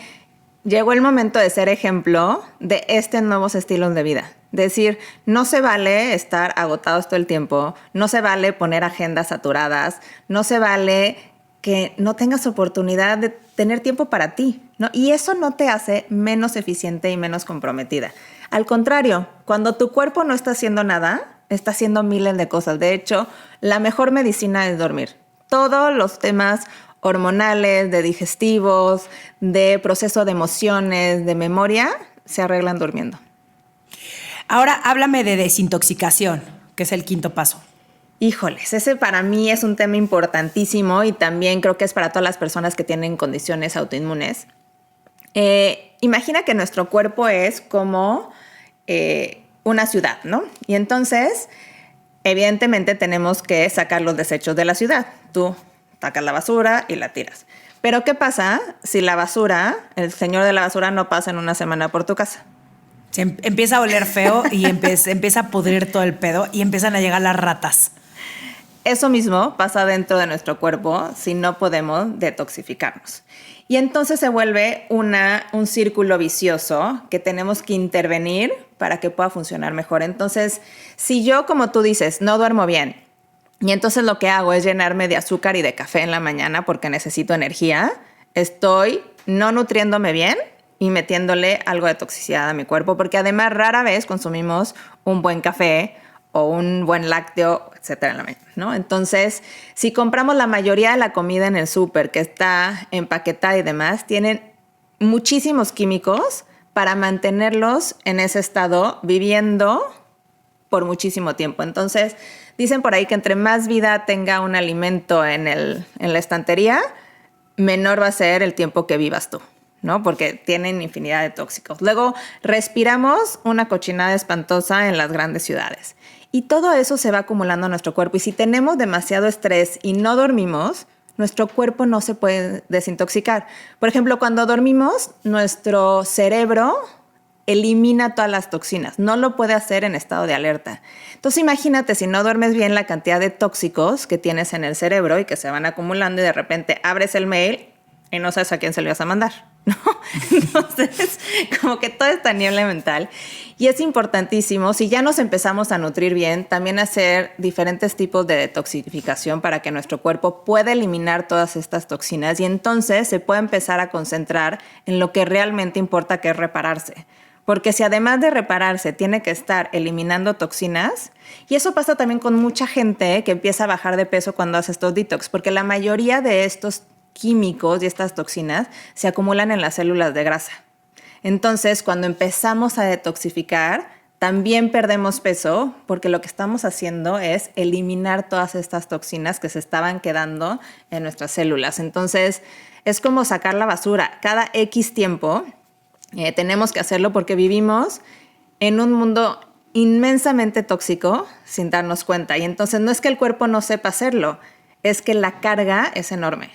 llegó el momento de ser ejemplo de nuevos estilos de vida. Decir, no se vale estar agotados todo el tiempo, no se vale poner agendas saturadas, no se vale que no tengas oportunidad de tener tiempo para ti, ¿no? Y eso no te hace menos eficiente y menos comprometida. Al contrario, cuando tu cuerpo no está haciendo nada, está haciendo miles de cosas. De hecho, la mejor medicina es dormir. Todos los temas hormonales, de digestivos, de proceso de emociones, de memoria, se arreglan durmiendo. Ahora háblame de desintoxicación, que es el 5º paso. Híjoles, ese para mí es un tema importantísimo y también creo que es para todas las personas que tienen condiciones autoinmunes. Imagina que nuestro cuerpo es como una ciudad, ¿no? Y entonces, evidentemente, tenemos que sacar los desechos de la ciudad. Tú sacas la basura y la tiras. Pero ¿qué pasa si la basura, el señor de la basura no pasa en una semana por tu casa? Se empieza a oler feo y empieza a pudrir todo el pedo y empiezan a llegar las ratas. Eso mismo pasa dentro de nuestro cuerpo si no podemos detoxificarnos. Y entonces se vuelve un círculo vicioso que tenemos que intervenir para que pueda funcionar mejor. Entonces, si yo, como tú dices, no duermo bien, y entonces lo que hago es llenarme de azúcar y de café en la mañana porque necesito energía, estoy no nutriéndome bien y metiéndole algo de toxicidad a mi cuerpo, porque además rara vez consumimos un buen café o un buen lácteo, etcétera, ¿no? Entonces, si compramos la mayoría de la comida en el súper que está empaquetada y demás, tienen muchísimos químicos para mantenerlos en ese estado viviendo por muchísimo tiempo. Entonces, dicen por ahí que entre más vida tenga un alimento en la estantería, menor va a ser el tiempo que vivas tú, ¿no? Porque tienen infinidad de tóxicos. Luego, respiramos una cochinada espantosa en las grandes ciudades. Y todo eso se va acumulando en nuestro cuerpo. Y si tenemos demasiado estrés y no dormimos, nuestro cuerpo no se puede desintoxicar. Por ejemplo, cuando dormimos, nuestro cerebro elimina todas las toxinas. No lo puede hacer en estado de alerta. Entonces, imagínate si no duermes bien la cantidad de tóxicos que tienes en el cerebro y que se van acumulando y de repente abres el mail y no sabes a quién se lo vas a mandar, ¿no? Entonces, como que todo está niebla mental. Y es importantísimo, si ya nos empezamos a nutrir bien, también hacer diferentes tipos de detoxificación para que nuestro cuerpo pueda eliminar todas estas toxinas y entonces se puede empezar a concentrar en lo que realmente importa, que es repararse. Porque si además de repararse tiene que estar eliminando toxinas, y eso pasa también con mucha gente que empieza a bajar de peso cuando hace estos detox, porque la mayoría de estos químicos y estas toxinas se acumulan en las células de grasa. Entonces, cuando empezamos a detoxificar, también perdemos peso porque lo que estamos haciendo es eliminar todas estas toxinas que se estaban quedando en nuestras células. Entonces, es como sacar la basura. Cada X tiempo tenemos que hacerlo porque vivimos en un mundo inmensamente tóxico sin darnos cuenta. Y entonces no es que el cuerpo no sepa hacerlo, es que la carga es enorme.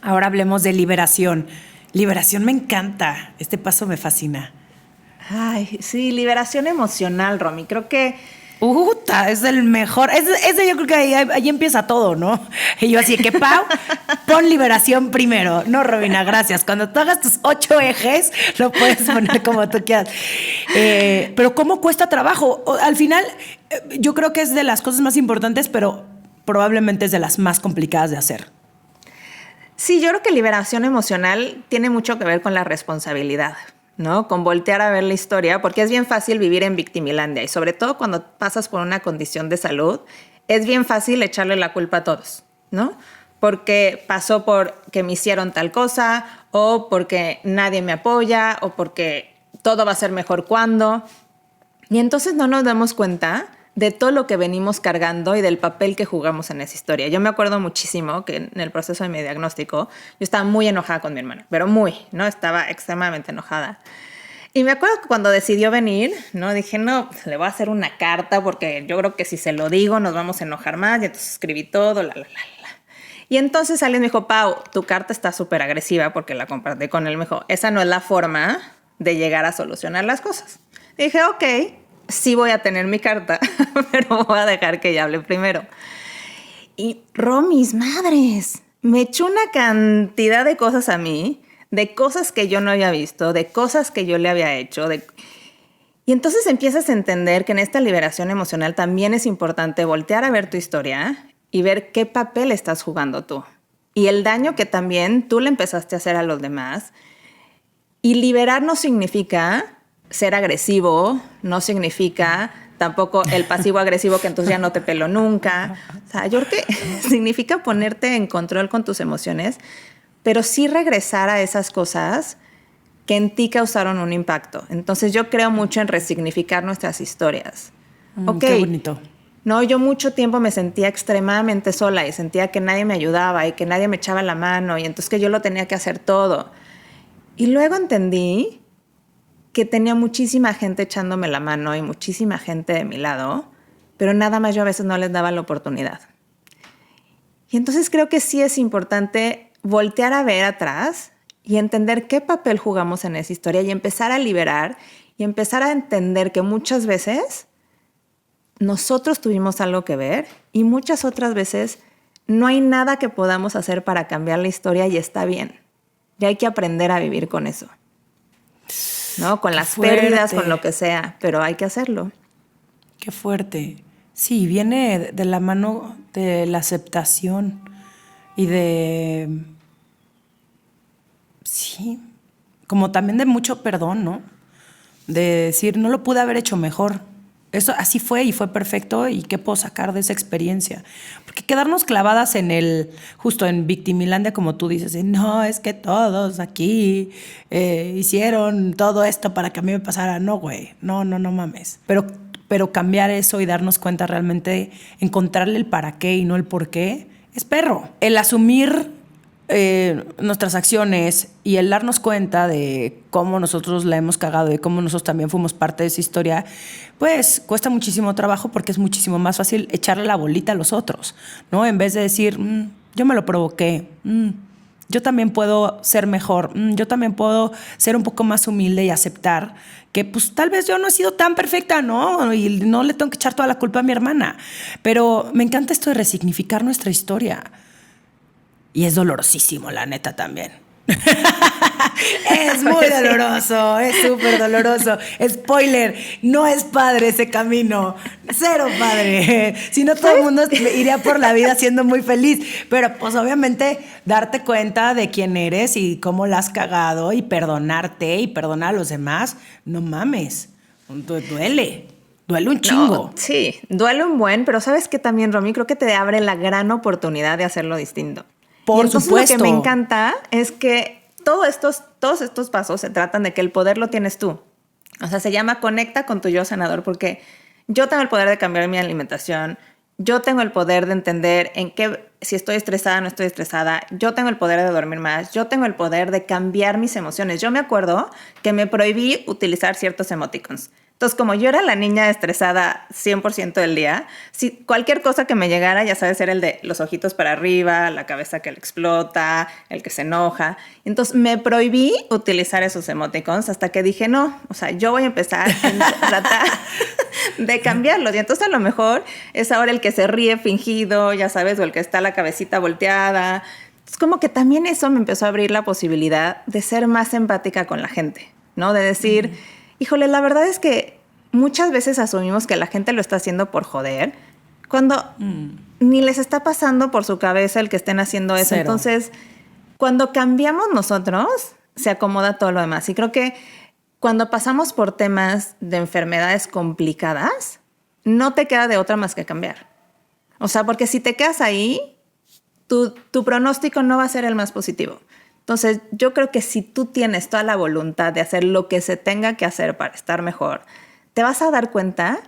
Ahora hablemos de liberación. Liberación me encanta. Este paso me fascina. Ay, sí, liberación emocional, Romy. Creo que... Es el mejor. Ese yo creo que ahí empieza todo, ¿no? Y yo así que, Pau, pon liberación primero. No, Robina, gracias. Cuando tú hagas tus 8 ejes, lo puedes poner como tú quieras. Pero ¿cómo cuesta trabajo? Al final, yo creo que es de las cosas más importantes, pero probablemente es de las más complicadas de hacer. Sí, yo creo que liberación emocional tiene mucho que ver con la responsabilidad, ¿no? Con voltear a ver la historia, porque es bien fácil vivir en victimilandia y sobre todo cuando pasas por una condición de salud, es bien fácil echarle la culpa a todos, ¿no? Porque pasó por que me hicieron tal cosa o porque nadie me apoya o porque todo va a ser mejor cuando. Y entonces no nos damos cuenta de todo lo que venimos cargando y del papel que jugamos en esa historia. Yo me acuerdo muchísimo que en el proceso de mi diagnóstico yo estaba muy enojada con mi hermana, pero muy, ¿no? Estaba extremadamente enojada. Y me acuerdo que cuando decidió venir, ¿no? Dije, no, le voy a hacer una carta porque yo creo que si se lo digo nos vamos a enojar más. Y entonces escribí todo, Y entonces alguien me dijo, Pau, tu carta está súper agresiva porque la compartí con él. Me dijo, esa no es la forma de llegar a solucionar las cosas. Dije, ok, sí voy a tener mi carta, pero voy a dejar que ella hable primero. Y Romis, madres, me echó una cantidad de cosas a mí, de cosas que yo no había visto, de cosas que yo le había hecho. Y entonces empiezas a entender que en esta liberación emocional también es importante voltear a ver tu historia y ver qué papel estás jugando tú. Y el daño que también tú le empezaste a hacer a los demás. Y liberar no significa ser agresivo, no significa tampoco el pasivo agresivo que entonces ya no te pelo nunca. O sea, yo creo que significa ponerte en control con tus emociones, pero sí regresar a esas cosas que en ti causaron un impacto. Entonces yo creo mucho en resignificar nuestras historias. Qué bonito. No, yo mucho tiempo me sentía extremadamente sola y sentía que nadie me ayudaba y que nadie me echaba la mano y entonces que yo lo tenía que hacer todo. Y luego entendí que tenía muchísima gente echándome la mano y muchísima gente de mi lado, pero nada más yo a veces no les daba la oportunidad. Y entonces creo que sí es importante voltear a ver atrás y entender qué papel jugamos en esa historia y empezar a liberar y empezar a entender que muchas veces nosotros tuvimos algo que ver y muchas otras veces no hay nada que podamos hacer para cambiar la historia y está bien. Y hay que aprender a vivir con eso, ¿no? Con las pérdidas, con lo que sea, pero hay que hacerlo. Qué fuerte. Sí, viene de la mano de la aceptación y de... Sí, como también de mucho perdón, ¿no? De decir, no lo pude haber hecho mejor. Eso así fue y fue perfecto, y qué puedo sacar de esa experiencia. Porque quedarnos clavadas justo en victimilandia, como tú dices, de, no, es que todos aquí hicieron todo esto para que a mí me pasara. No, güey, no mames. Pero cambiar eso y darnos cuenta realmente, encontrarle el para qué y no el por qué, es perro. El asumir nuestras acciones y el darnos cuenta de cómo nosotros la hemos cagado y cómo nosotros también fuimos parte de esa historia, pues cuesta muchísimo trabajo, porque es muchísimo más fácil echarle la bolita a los otros, ¿no? En vez de decir, yo me lo provoqué, yo también puedo ser mejor, yo también puedo ser un poco más humilde y aceptar que pues tal vez yo no he sido tan perfecta, ¿no? Y no le tengo que echar toda la culpa a mi hermana. Pero me encanta esto de resignificar nuestra historia. Y es dolorosísimo, la neta, también. Es muy doloroso, es súper doloroso. Spoiler, no es padre ese camino. Cero padre. Si no, todo el mundo iría por la vida siendo muy feliz. Pero pues obviamente darte cuenta de quién eres y cómo la has cagado, y perdonarte y perdonar a los demás, no mames. Duele un chingo. No, sí, duele un buen, pero ¿sabes qué también, Romy? Creo que te abre la gran oportunidad de hacerlo distinto. Por entonces supuesto. Lo que me encanta es que todos estos pasos se tratan de que el poder lo tienes tú. O sea, se llama conecta con tu yo sanador, porque yo tengo el poder de cambiar mi alimentación, yo tengo el poder de entender si estoy estresada o no estoy estresada, yo tengo el poder de dormir más, yo tengo el poder de cambiar mis emociones. Yo me acuerdo que me prohibí utilizar ciertos emoticons. Entonces, como yo era la niña estresada 100% del día, si cualquier cosa que me llegara, ya sabes, era el de los ojitos para arriba, la cabeza que le explota, el que se enoja. Entonces, me prohibí utilizar esos emoticons hasta que dije, no, o sea, yo voy a empezar a tratar de cambiarlos. Y entonces, a lo mejor es ahora el que se ríe fingido, ya sabes, o el que está la cabecita volteada. Es como que también eso me empezó a abrir la posibilidad de ser más empática con la gente, ¿no? De decir... Híjole, la verdad es que muchas veces asumimos que la gente lo está haciendo por joder, cuando ni les está pasando por su cabeza el que estén haciendo eso. Cero. Entonces, cuando cambiamos nosotros, se acomoda todo lo demás. Y creo que cuando pasamos por temas de enfermedades complicadas, no te queda de otra más que cambiar. O sea, porque si te quedas ahí, tu pronóstico no va a ser el más positivo. Entonces, yo creo que si tú tienes toda la voluntad de hacer lo que se tenga que hacer para estar mejor, te vas a dar cuenta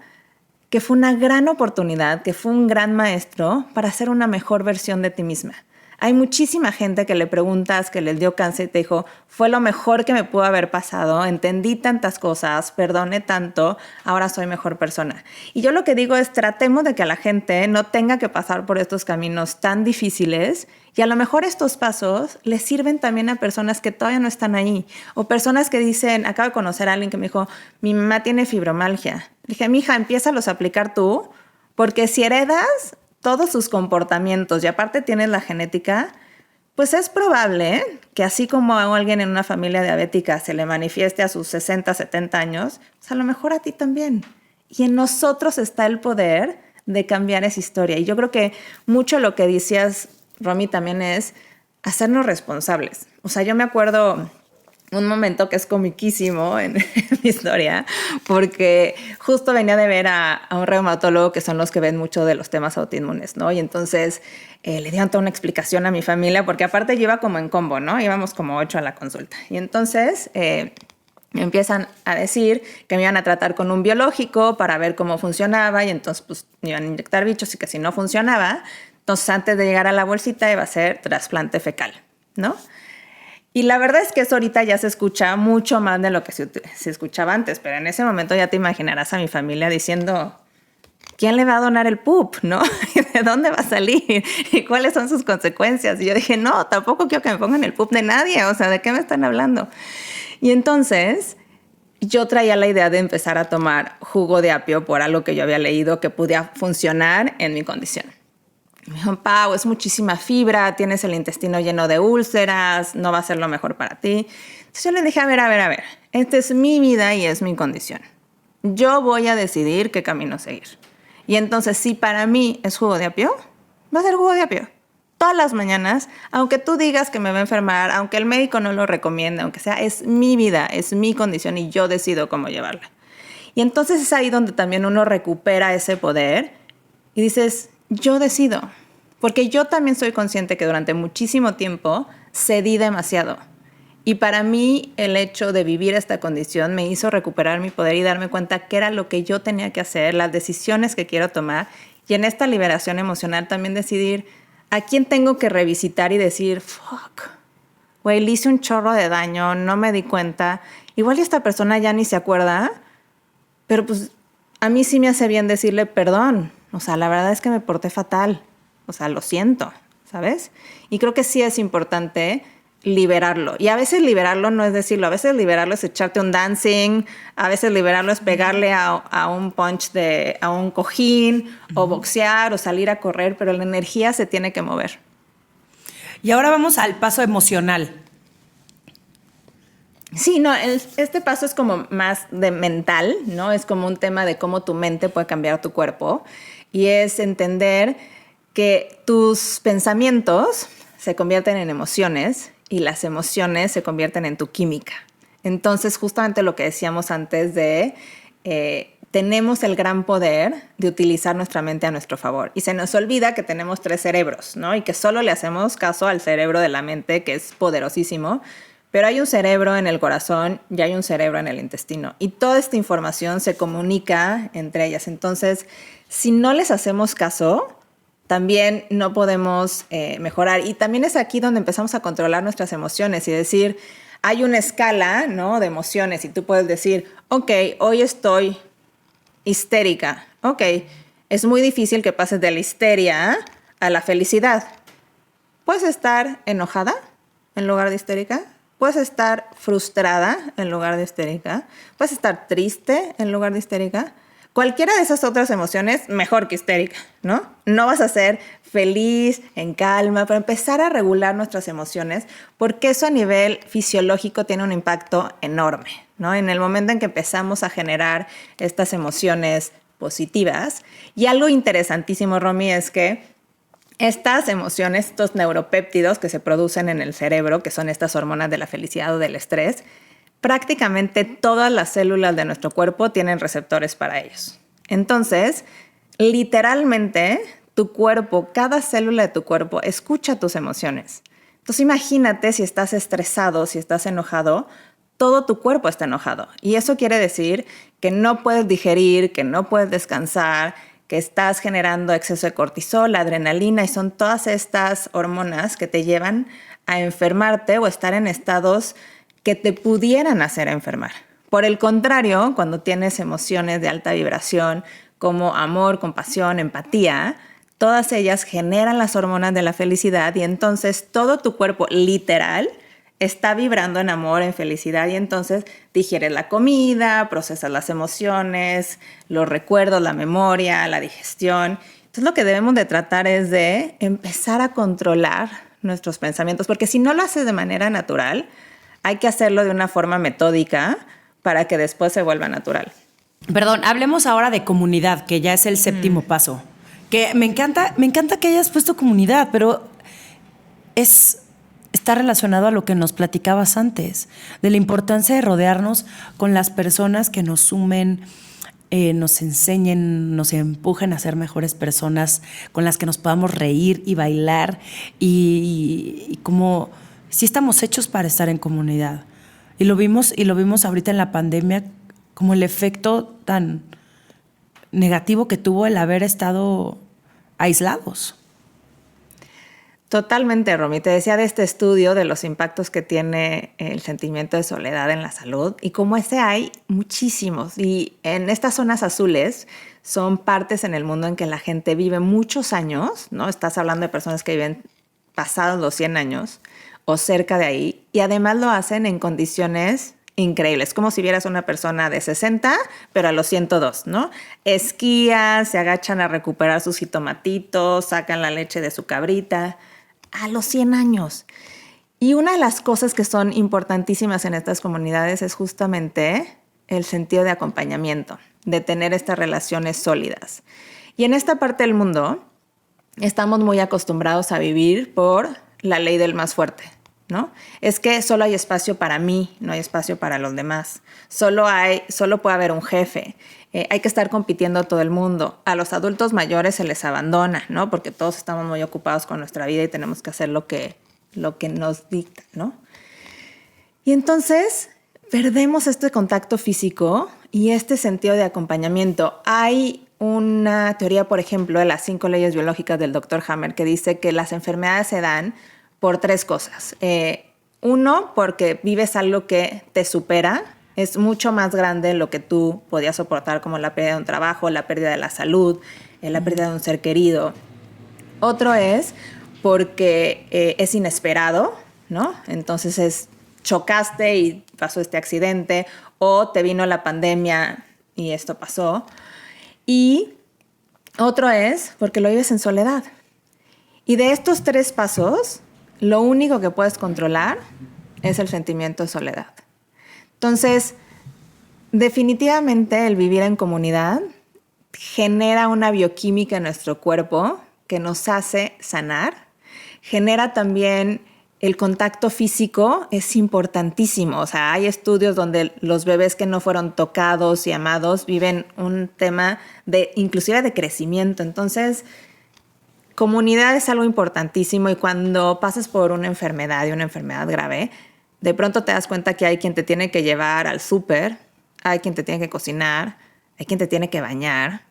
que fue una gran oportunidad, que fue un gran maestro para ser una mejor versión de ti misma. Hay muchísima gente que le preguntas que les dio cáncer y te dijo, fue lo mejor que me pudo haber pasado, entendí tantas cosas, perdoné tanto, ahora soy mejor persona. Y yo lo que digo es, tratemos de que a la gente no tenga que pasar por estos caminos tan difíciles, y a lo mejor estos pasos les sirven también a personas que todavía no están ahí, o personas que dicen, acabo de conocer a alguien que me dijo, mi mamá tiene fibromialgia. Dije, mija, empiézalos a aplicar tú, porque si heredas todos sus comportamientos y aparte tienes la genética, pues es probable que así como a alguien en una familia diabética se le manifieste a sus 60, 70 años, pues a lo mejor a ti también. Y en nosotros está el poder de cambiar esa historia. Y yo creo que mucho lo que decías, Romy, también es hacernos responsables. O sea, yo me acuerdo un momento que es comiquísimo en mi historia, porque justo venía de ver a un reumatólogo, que son los que ven mucho de los temas autoinmunes, ¿no? Y entonces le dieron toda una explicación a mi familia, porque aparte yo iba como en combo, ¿no? Íbamos como 8 a la consulta. Y entonces me empiezan a decir que me iban a tratar con un biológico para ver cómo funcionaba, y entonces pues me iban a inyectar bichos, y que si no funcionaba, entonces antes de llegar a la bolsita iba a ser trasplante fecal, ¿no? Y la verdad es que eso ahorita ya se escucha mucho más de lo que se escuchaba antes, pero en ese momento ya te imaginarás a mi familia diciendo, ¿quién le va a donar el pup, no? ¿De dónde va a salir? ¿Y cuáles son sus consecuencias? Y yo dije, no, tampoco quiero que me pongan el pup de nadie, o sea, ¿de qué me están hablando? Y entonces yo traía la idea de empezar a tomar jugo de apio por algo que yo había leído que podía funcionar en mi condición. Me dijo, Pau, es muchísima fibra, tienes el intestino lleno de úlceras, no va a ser lo mejor para ti. Entonces yo le dije, a ver, esta es mi vida y es mi condición. Yo voy a decidir qué camino seguir. Y entonces, si para mí es jugo de apio, va a ser jugo de apio. todas las mañanas, aunque tú digas que me va a enfermar, aunque el médico no lo recomiende, aunque sea, es mi vida, es mi condición y yo decido cómo llevarla. Y entonces es ahí donde también uno recupera ese poder y dices, yo decido. Porque yo también soy consciente que durante muchísimo tiempo cedí demasiado. Y para mí el hecho de vivir esta condición me hizo recuperar mi poder y darme cuenta qué era lo que yo tenía que hacer, las decisiones que quiero tomar. Y en esta liberación emocional también decidir a quién tengo que revisitar y decir, fuck, güey, le hice un chorro de daño, no me di cuenta. Igual esta persona ya ni se acuerda, pero pues a mí sí me hace bien decirle perdón. O sea, la verdad es que me porté fatal. O sea, lo siento, ¿sabes? Y creo que sí es importante liberarlo. Y a veces liberarlo no es decirlo, a veces liberarlo es echarte un dancing, a veces liberarlo es pegarle a un punch a un cojín, o boxear, o salir a correr, pero la energía se tiene que mover. Y ahora vamos al paso emocional. Sí, no, este paso es como más de mental, ¿no? Es como un tema de cómo tu mente puede cambiar tu cuerpo. Y es entender que tus pensamientos se convierten en emociones y las emociones se convierten en tu química. Entonces, justamente lo que decíamos antes de tenemos el gran poder de utilizar nuestra mente a nuestro favor. Y se nos olvida que tenemos 3 cerebros, ¿no? Y que solo le hacemos caso al cerebro de la mente, que es poderosísimo. Pero hay un cerebro en el corazón y hay un cerebro en el intestino. Y toda esta información se comunica entre ellas. Entonces, si no les hacemos caso, también no podemos mejorar. Y también es aquí donde empezamos a controlar nuestras emociones y decir, hay una escala, ¿no?, de emociones y tú puedes decir, ok, hoy estoy histérica. Ok, es muy difícil que pases de la histeria a la felicidad. ¿Puedes estar enojada en lugar de histérica? ¿Puedes estar frustrada en lugar de histérica? ¿Puedes estar triste en lugar de histérica? Cualquiera de esas otras emociones, mejor que histérica, ¿no? No vas a ser feliz, en calma, pero empezar a regular nuestras emociones, porque eso a nivel fisiológico tiene un impacto enorme, ¿no? En el momento en que empezamos a generar estas emociones positivas. Y algo interesantísimo, Romy, es que estas emociones, estos neuropéptidos que se producen en el cerebro, que son estas hormonas de la felicidad o del estrés, prácticamente todas las células de nuestro cuerpo tienen receptores para ellos. Entonces, literalmente, tu cuerpo, cada célula de tu cuerpo escucha tus emociones. Entonces, imagínate si estás estresado, si estás enojado, todo tu cuerpo está enojado. Y eso quiere decir que no puedes digerir, que no puedes descansar, que estás generando exceso de cortisol, adrenalina, y son todas estas hormonas que te llevan a enfermarte o estar en estados que te pudieran hacer enfermar. Por el contrario, cuando tienes emociones de alta vibración como amor, compasión, empatía, todas ellas generan las hormonas de la felicidad y entonces todo tu cuerpo literal está vibrando en amor, en felicidad y entonces digieres la comida, procesas las emociones, los recuerdos, la memoria, la digestión. Entonces lo que debemos de tratar es de empezar a controlar nuestros pensamientos, porque si no lo haces de manera natural, hay que hacerlo de una forma metódica para que después se vuelva natural. Perdón, hablemos ahora de comunidad, que ya es el séptimo paso. Que me encanta que hayas puesto comunidad, pero está relacionado a lo que nos platicabas antes, de la importancia de rodearnos con las personas que nos sumen, nos enseñen, nos empujen a ser mejores personas, con las que nos podamos reír y bailar y como sí estamos hechos para estar en comunidad. Y lo vimos ahorita en la pandemia, como el efecto tan negativo que tuvo el haber estado aislados. Totalmente, Romy. Te decía de este estudio de los impactos que tiene el sentimiento de soledad en la salud y como ese hay muchísimos. Y en estas zonas azules son partes en el mundo en que la gente vive muchos años, ¿no? Estás hablando de personas que viven pasados los 100 años o cerca de ahí y además lo hacen en condiciones increíbles, como si vieras una persona de 60, pero a los 102, ¿no? Esquían, se agachan a recuperar sus jitomatitos, sacan la leche de su cabrita a los 100 años. Y una de las cosas que son importantísimas en estas comunidades es justamente el sentido de acompañamiento, de tener estas relaciones sólidas. Y en esta parte del mundo, estamos muy acostumbrados a vivir por la ley del más fuerte, ¿no? Es que solo hay espacio para mí, no hay espacio para los demás. Solo puede haber un jefe. Hay que estar compitiendo todo el mundo. A los adultos mayores se les abandona, ¿no? Porque todos estamos muy ocupados con nuestra vida y tenemos que hacer lo que nos dicta, ¿no? Y entonces perdemos este contacto físico y este sentido de acompañamiento. Hay una teoría, por ejemplo, de las 5 leyes biológicas del Dr. Hammer que dice que las enfermedades se dan por 3 cosas. Uno, porque vives algo que te supera, es mucho más grande lo que tú podías soportar, como la pérdida de un trabajo, la pérdida de la salud, la pérdida de un ser querido. Otro es porque es inesperado, ¿no? Entonces chocaste y pasó este accidente, o te vino la pandemia y esto pasó. Y otro es porque lo vives en soledad. Y de estos 3 pasos, lo único que puedes controlar es el sentimiento de soledad. Entonces, definitivamente el vivir en comunidad genera una bioquímica en nuestro cuerpo que nos hace sanar. Genera también el contacto físico, es importantísimo. O sea, hay estudios donde los bebés que no fueron tocados y amados viven un tema inclusive de crecimiento. Entonces, comunidad es algo importantísimo, y cuando pasas por una enfermedad y una enfermedad grave, de pronto te das cuenta que hay quien te tiene que llevar al súper, hay quien te tiene que cocinar, hay quien te tiene que bañar.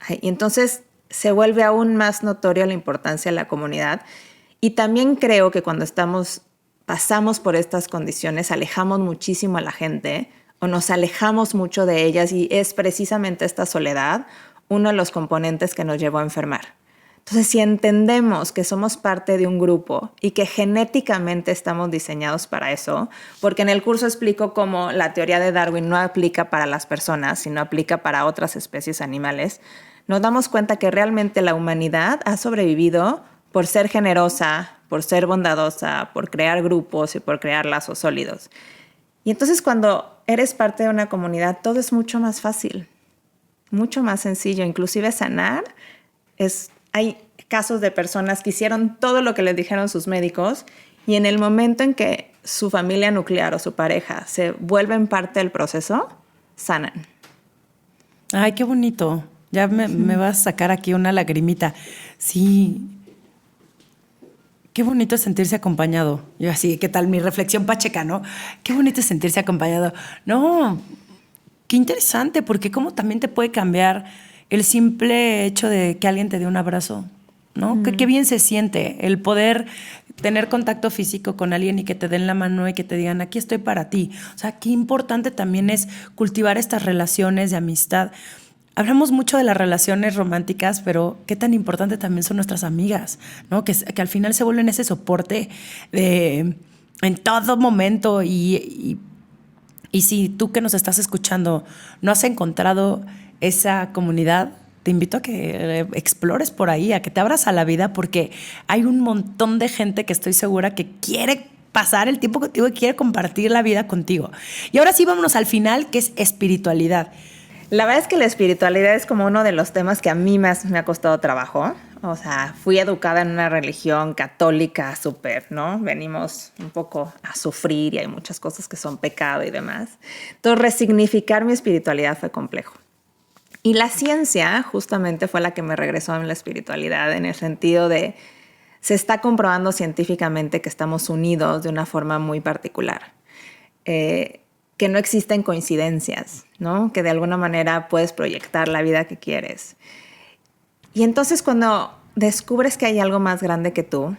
Y entonces se vuelve aún más notoria la importancia de la comunidad. Y también creo que cuando pasamos por estas condiciones, alejamos muchísimo a la gente o nos alejamos mucho de ellas, y es precisamente esta soledad uno de los componentes que nos llevó a enfermar. Entonces, si entendemos que somos parte de un grupo y que genéticamente estamos diseñados para eso, porque en el curso explico cómo la teoría de Darwin no aplica para las personas, sino aplica para otras especies animales, nos damos cuenta que realmente la humanidad ha sobrevivido por ser generosa, por ser bondadosa, por crear grupos y por crear lazos sólidos. Y entonces cuando eres parte de una comunidad, todo es mucho más fácil, mucho más sencillo. Inclusive sanar hay casos de personas que hicieron todo lo que les dijeron sus médicos, y en el momento en que su familia nuclear o su pareja se vuelven parte del proceso, sanan. Ay, qué bonito. Ya me vas a sacar aquí una lagrimita. Sí. Qué bonito es sentirse acompañado. Yo así, ¿qué tal mi reflexión pacheca, no? Qué bonito es sentirse acompañado. No, qué interesante, porque cómo también te puede cambiar el simple hecho de que alguien te dé un abrazo, ¿no? Qué bien se siente el poder tener contacto físico con alguien y que te den la mano y que te digan, aquí estoy para ti. O sea, qué importante también es cultivar estas relaciones de amistad. Hablamos mucho de las relaciones románticas, pero qué tan importante también son nuestras amigas, ¿no? Que al final se vuelven ese soporte en todo momento. Y si tú que nos estás escuchando no has encontrado esa comunidad, te invito a que explores por ahí, a que te abras a la vida, porque hay un montón de gente que estoy segura que quiere pasar el tiempo contigo y quiere compartir la vida contigo. Y ahora sí, vámonos al final, que es espiritualidad. La verdad es que la espiritualidad es como uno de los temas que a mí más me ha costado trabajo. O sea, fui educada en una religión católica súper, ¿no? Venimos un poco a sufrir y hay muchas cosas que son pecado y demás. Entonces, resignificar mi espiritualidad fue complejo. Y la ciencia justamente fue la que me regresó a la espiritualidad, en el sentido de se está comprobando científicamente que estamos unidos de una forma muy particular. Que no existen coincidencias, ¿no? Que de alguna manera puedes proyectar la vida que quieres. Y entonces cuando descubres que hay algo más grande que tú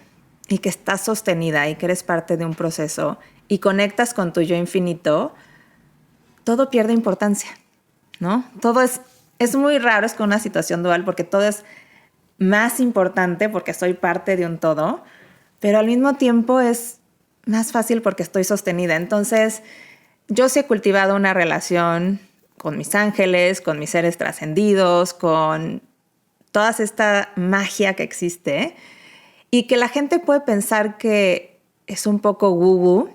y que estás sostenida y que eres parte de un proceso y conectas con tu yo infinito, todo pierde importancia, ¿no? Todo es muy raro, es con una situación dual, porque todo es más importante porque soy parte de un todo, pero al mismo tiempo es más fácil porque estoy sostenida. Entonces, yo sí he cultivado una relación con mis ángeles, con mis seres trascendidos, con toda esta magia que existe, y que la gente puede pensar que es un poco woo-woo,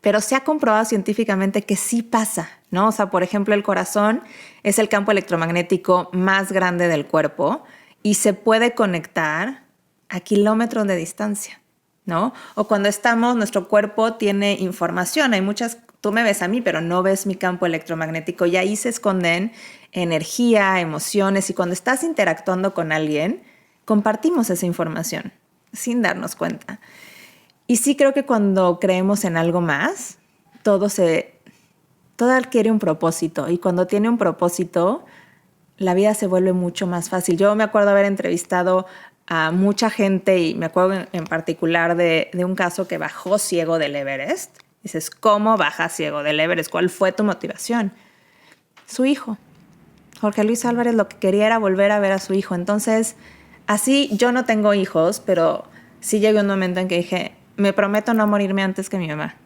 pero se ha comprobado científicamente que sí pasa, ¿no? O sea, por ejemplo, el corazón es el campo electromagnético más grande del cuerpo y se puede conectar a kilómetros de distancia, ¿no? O cuando estamos, nuestro cuerpo tiene información. Hay muchas, tú me ves a mí, pero no ves mi campo electromagnético y ahí se esconden energía, emociones y cuando estás interactuando con alguien, compartimos esa información sin darnos cuenta. Y sí creo que cuando creemos en algo más, todo adquiere un propósito y cuando tiene un propósito, la vida se vuelve mucho más fácil. Yo me acuerdo haber entrevistado a mucha gente y me acuerdo en particular de un caso que bajó ciego del Everest. Dices, ¿cómo bajas ciego del Everest? ¿Cuál fue tu motivación? Su hijo. Jorge Luis Álvarez lo que quería era volver a ver a su hijo. Entonces, así yo no tengo hijos, pero sí llegó un momento en que dije, me prometo no morirme antes que mi mamá.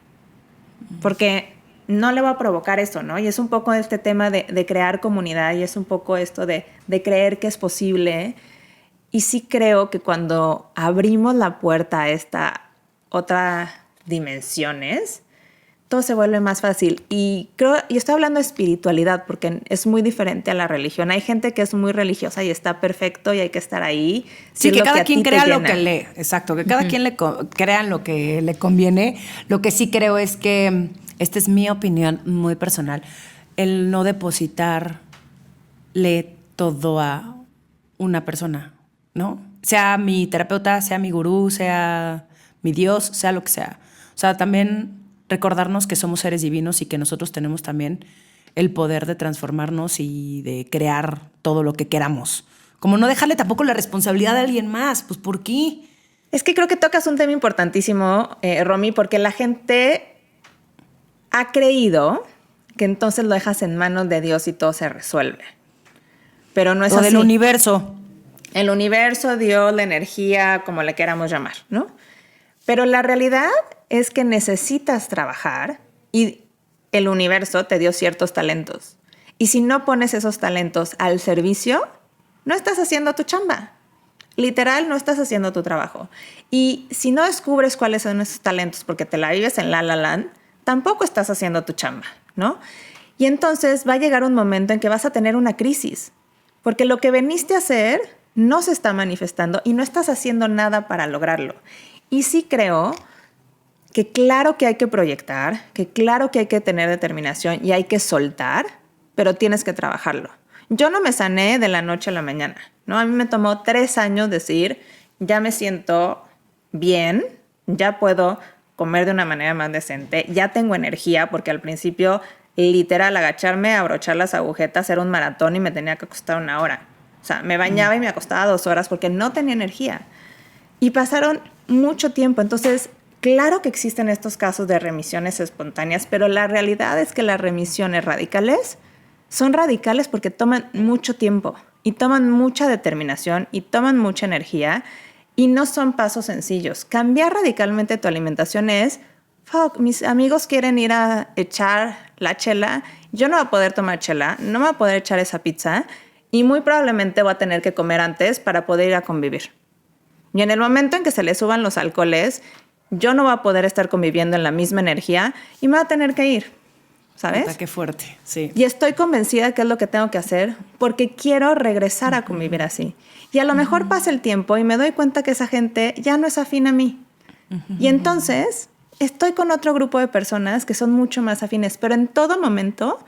Porque no le va a provocar eso, ¿no? Y es un poco este tema de crear comunidad y es un poco esto de creer que es posible. Y sí creo que cuando abrimos la puerta a esta otra dimensiones, todo se vuelve más fácil. Y estoy hablando de espiritualidad porque es muy diferente a la religión. Hay gente que es muy religiosa y está perfecto y hay que estar ahí. Sí, que cada quien crea lo que lee. Exacto, que cada quien crea lo que le conviene. Lo que sí creo es que, esta es mi opinión muy personal, el no depositarle todo a una persona, ¿no? Sea mi terapeuta, sea mi gurú, sea mi Dios, sea lo que sea. O sea, también recordarnos que somos seres divinos y que nosotros tenemos también el poder de transformarnos y de crear todo lo que queramos. Como no dejarle tampoco la responsabilidad a alguien más, pues ¿por qué? Es que creo que tocas un tema importantísimo, Romy, porque la gente ha creído que entonces lo dejas en manos de Dios y todo se resuelve. Pero no es así. O del universo. El universo, Dios, la energía, como le queramos llamar, ¿no? Pero la realidad es que necesitas trabajar y el universo te dio ciertos talentos. Y si no pones esos talentos al servicio, no estás haciendo tu chamba. Literal, no estás haciendo tu trabajo. Y si no descubres cuáles son esos talentos porque te la vives en la land, tampoco estás haciendo tu chamba, ¿no? Y entonces va a llegar un momento en que vas a tener una crisis. Porque lo que veniste a hacer no se está manifestando y no estás haciendo nada para lograrlo. Y sí creo que claro que hay que proyectar, que claro que hay que tener determinación y hay que soltar, pero tienes que trabajarlo. Yo no me sané de la noche a la mañana, ¿no? A mí me tomó 3 años decir, ya me siento bien, ya puedo comer de una manera más decente, ya tengo energía, porque al principio, literal, agacharme, abrochar las agujetas era un maratón y me tenía que acostar 1 hora. O sea, me bañaba y me acostaba 2 horas porque no tenía energía. Y pasaron mucho tiempo. Entonces, claro que existen estos casos de remisiones espontáneas, pero la realidad es que las remisiones radicales son radicales porque toman mucho tiempo y toman mucha determinación y toman mucha energía y no son pasos sencillos. Cambiar radicalmente tu alimentación es, mis amigos quieren ir a echar la chela, yo no voy a poder tomar chela, no me voy a poder echar esa pizza y muy probablemente voy a tener que comer antes para poder ir a convivir. Y en el momento en que se le suban los alcoholes, yo no voy a poder estar conviviendo en la misma energía y me voy a tener que ir, ¿sabes? Qué fuerte, sí. Y estoy convencida que es lo que tengo que hacer porque quiero regresar a convivir así. Y a lo mejor pasa el tiempo y me doy cuenta que esa gente ya no es afín a mí. Y entonces estoy con otro grupo de personas que son mucho más afines, pero en todo momento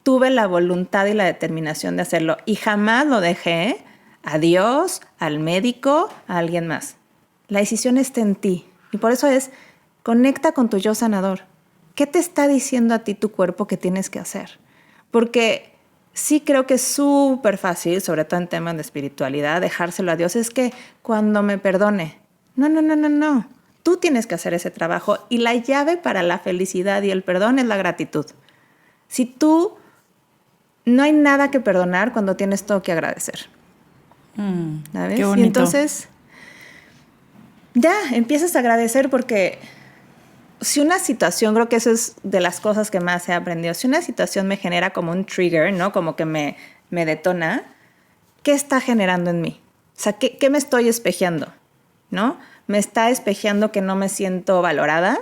tuve la voluntad y la determinación de hacerlo y jamás lo dejé a Dios, al médico, a alguien más. La decisión está en ti. Y por eso conecta con tu yo sanador. ¿Qué te está diciendo a ti tu cuerpo que tienes que hacer? Porque sí creo que es súper fácil, sobre todo en temas de espiritualidad, dejárselo a Dios. Es que cuando me perdone. No. Tú tienes que hacer ese trabajo y la llave para la felicidad y el perdón es la gratitud. Si tú no hay nada que perdonar cuando tienes todo que agradecer. ¿Sabes? Qué bonito. Y entonces ya empiezas a agradecer porque si una situación, creo que eso es de las cosas que más he aprendido, si una situación me genera como un trigger, ¿no? Como que me detona, ¿qué está generando en mí? O sea, ¿qué me estoy espejeando? ¿No? Me está espejeando que no me siento valorada,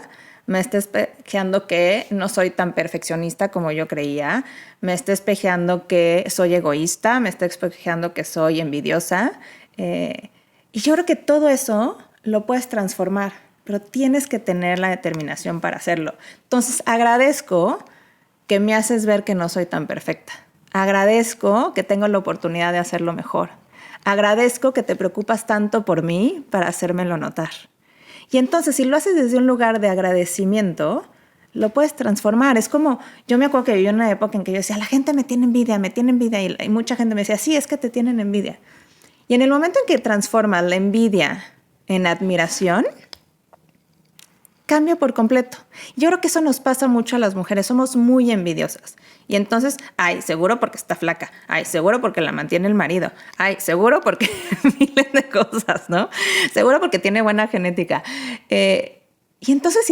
me está espejeando que no soy tan perfeccionista como yo creía, me está espejeando que soy egoísta, me está espejeando que soy envidiosa. Y yo creo que todo eso lo puedes transformar, pero tienes que tener la determinación para hacerlo. Entonces, agradezco que me haces ver que no soy tan perfecta. Agradezco que tengo la oportunidad de hacerlo mejor. Agradezco que te preocupas tanto por mí para hacérmelo notar. Y entonces, si lo haces desde un lugar de agradecimiento, lo puedes transformar. Es como, yo me acuerdo que viví una época en que yo decía, la gente me tiene envidia, y mucha gente me decía, sí, es que te tienen envidia. Y en el momento en que transformas la envidia en admiración, cambia por completo. Yo creo que eso nos pasa mucho a las mujeres, somos muy envidiosas. Y entonces, ay, seguro porque está flaca, ay, seguro porque la mantiene el marido, ay, seguro porque miles de cosas, ¿no? Seguro porque tiene buena genética. Y entonces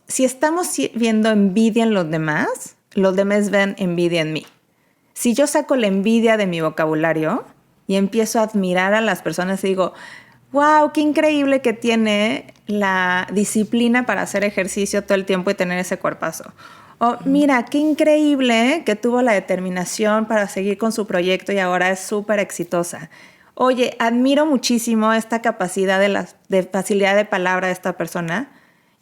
si estamos viendo envidia en los demás ven envidia en mí. Si yo saco la envidia de mi vocabulario y empiezo a admirar a las personas y digo, wow, qué increíble que tiene la disciplina para hacer ejercicio todo el tiempo y tener ese cuerpazo. O mira, qué increíble que tuvo la determinación para seguir con su proyecto y ahora es súper exitosa. Oye, admiro muchísimo esta capacidad de facilidad de palabra de esta persona.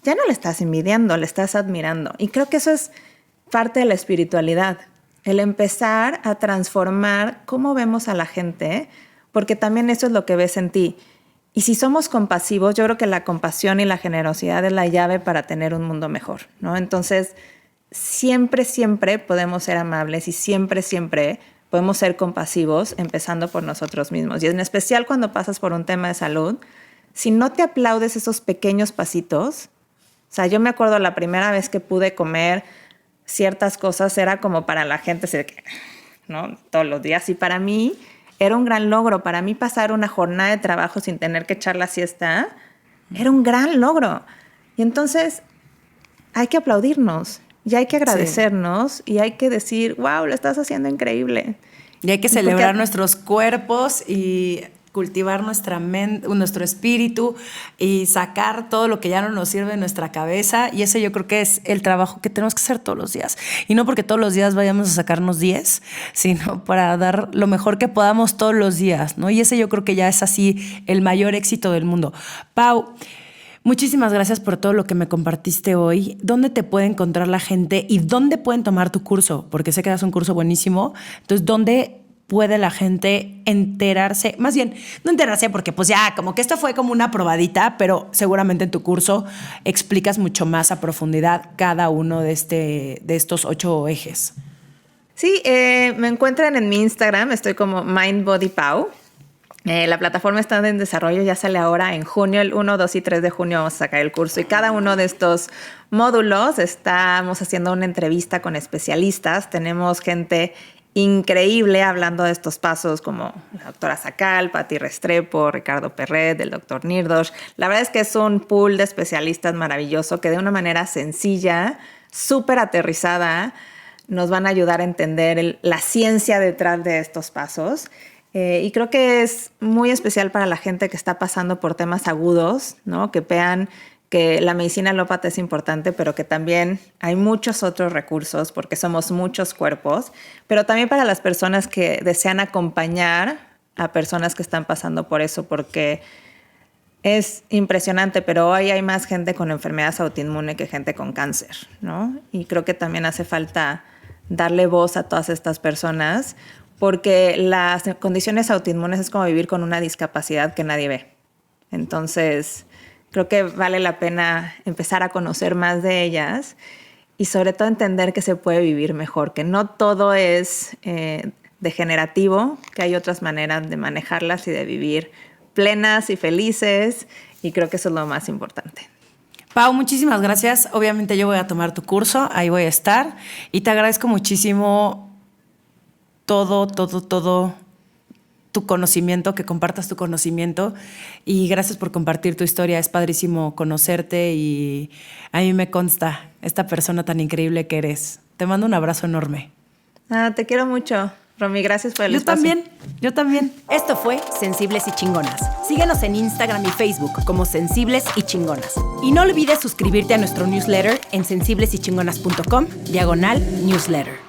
Ya no le estás envidiando, le estás admirando. Y creo que eso es parte de la espiritualidad. El empezar a transformar cómo vemos a la gente, porque también eso es lo que ves en ti. Y si somos compasivos, yo creo que la compasión y la generosidad es la llave para tener un mundo mejor, ¿no? Entonces, siempre, siempre podemos ser amables y siempre, siempre podemos ser compasivos, empezando por nosotros mismos. Y en especial cuando pasas por un tema de salud, si no te aplaudes esos pequeños pasitos, o sea, yo me acuerdo la primera vez que pude comer ciertas cosas, era como para la gente, ¿no? Todos los días. Y para mí era un gran logro. Para mí pasar una jornada de trabajo sin tener que echar la siesta era un gran logro. Y entonces hay que aplaudirnos y hay que agradecernos y hay que decir, wow, lo estás haciendo increíble. Y hay que celebrar nuestros cuerpos y cultivar nuestro espíritu y sacar todo lo que ya no nos sirve en nuestra cabeza. Y ese yo creo que es el trabajo que tenemos que hacer todos los días. Y no porque todos los días vayamos a sacarnos 10, sino para dar lo mejor que podamos todos los días, ¿no? Y ese yo creo que ya es así el mayor éxito del mundo. Pau, muchísimas gracias por todo lo que me compartiste hoy. ¿Dónde te puede encontrar la gente y dónde pueden tomar tu curso? Porque sé que das un curso buenísimo. Entonces, ¿dónde puede la gente enterarse? Más bien, no enterarse porque pues ya, como que esto fue como una probadita, pero seguramente en tu curso explicas mucho más a profundidad cada uno de estos 8 ejes. Sí, me encuentran en mi Instagram, estoy como MindBodyPau. La plataforma está en desarrollo, ya sale ahora en junio, el 1, 2 y 3 de junio vamos a sacar el curso y cada uno de estos módulos estamos haciendo una entrevista con especialistas, tenemos gente increíble hablando de estos pasos como la doctora Sacal, Patti Restrepo, Ricardo Perret, el doctor Nirdosh. La verdad es que es un pool de especialistas maravilloso que de una manera sencilla, súper aterrizada, nos van a ayudar a entender la ciencia detrás de estos pasos. Y creo que es muy especial para la gente que está pasando por temas agudos, ¿no? Que vean que la medicina alópata es importante, pero que también hay muchos otros recursos porque somos muchos cuerpos, pero también para las personas que desean acompañar a personas que están pasando por eso, porque es impresionante, pero hoy hay más gente con enfermedades autoinmunes que gente con cáncer, ¿no? Y creo que también hace falta darle voz a todas estas personas, porque las condiciones autoinmunes es como vivir con una discapacidad que nadie ve. Entonces, creo que vale la pena empezar a conocer más de ellas y sobre todo entender que se puede vivir mejor, que no todo es degenerativo, que hay otras maneras de manejarlas y de vivir plenas y felices, y creo que eso es lo más importante. Pau, muchísimas gracias. Obviamente yo voy a tomar tu curso, ahí voy a estar y te agradezco muchísimo todo tu conocimiento, que compartas tu conocimiento y gracias por compartir tu historia. Es padrísimo conocerte y a mí me consta esta persona tan increíble que eres. Te mando un abrazo enorme. Te quiero mucho. Romy, gracias por el espacio. Yo también. Esto fue Sensibles y Chingonas. Síguenos en Instagram y Facebook como Sensibles y Chingonas. Y no olvides suscribirte a nuestro newsletter en sensiblesychingonas.com/newsletter.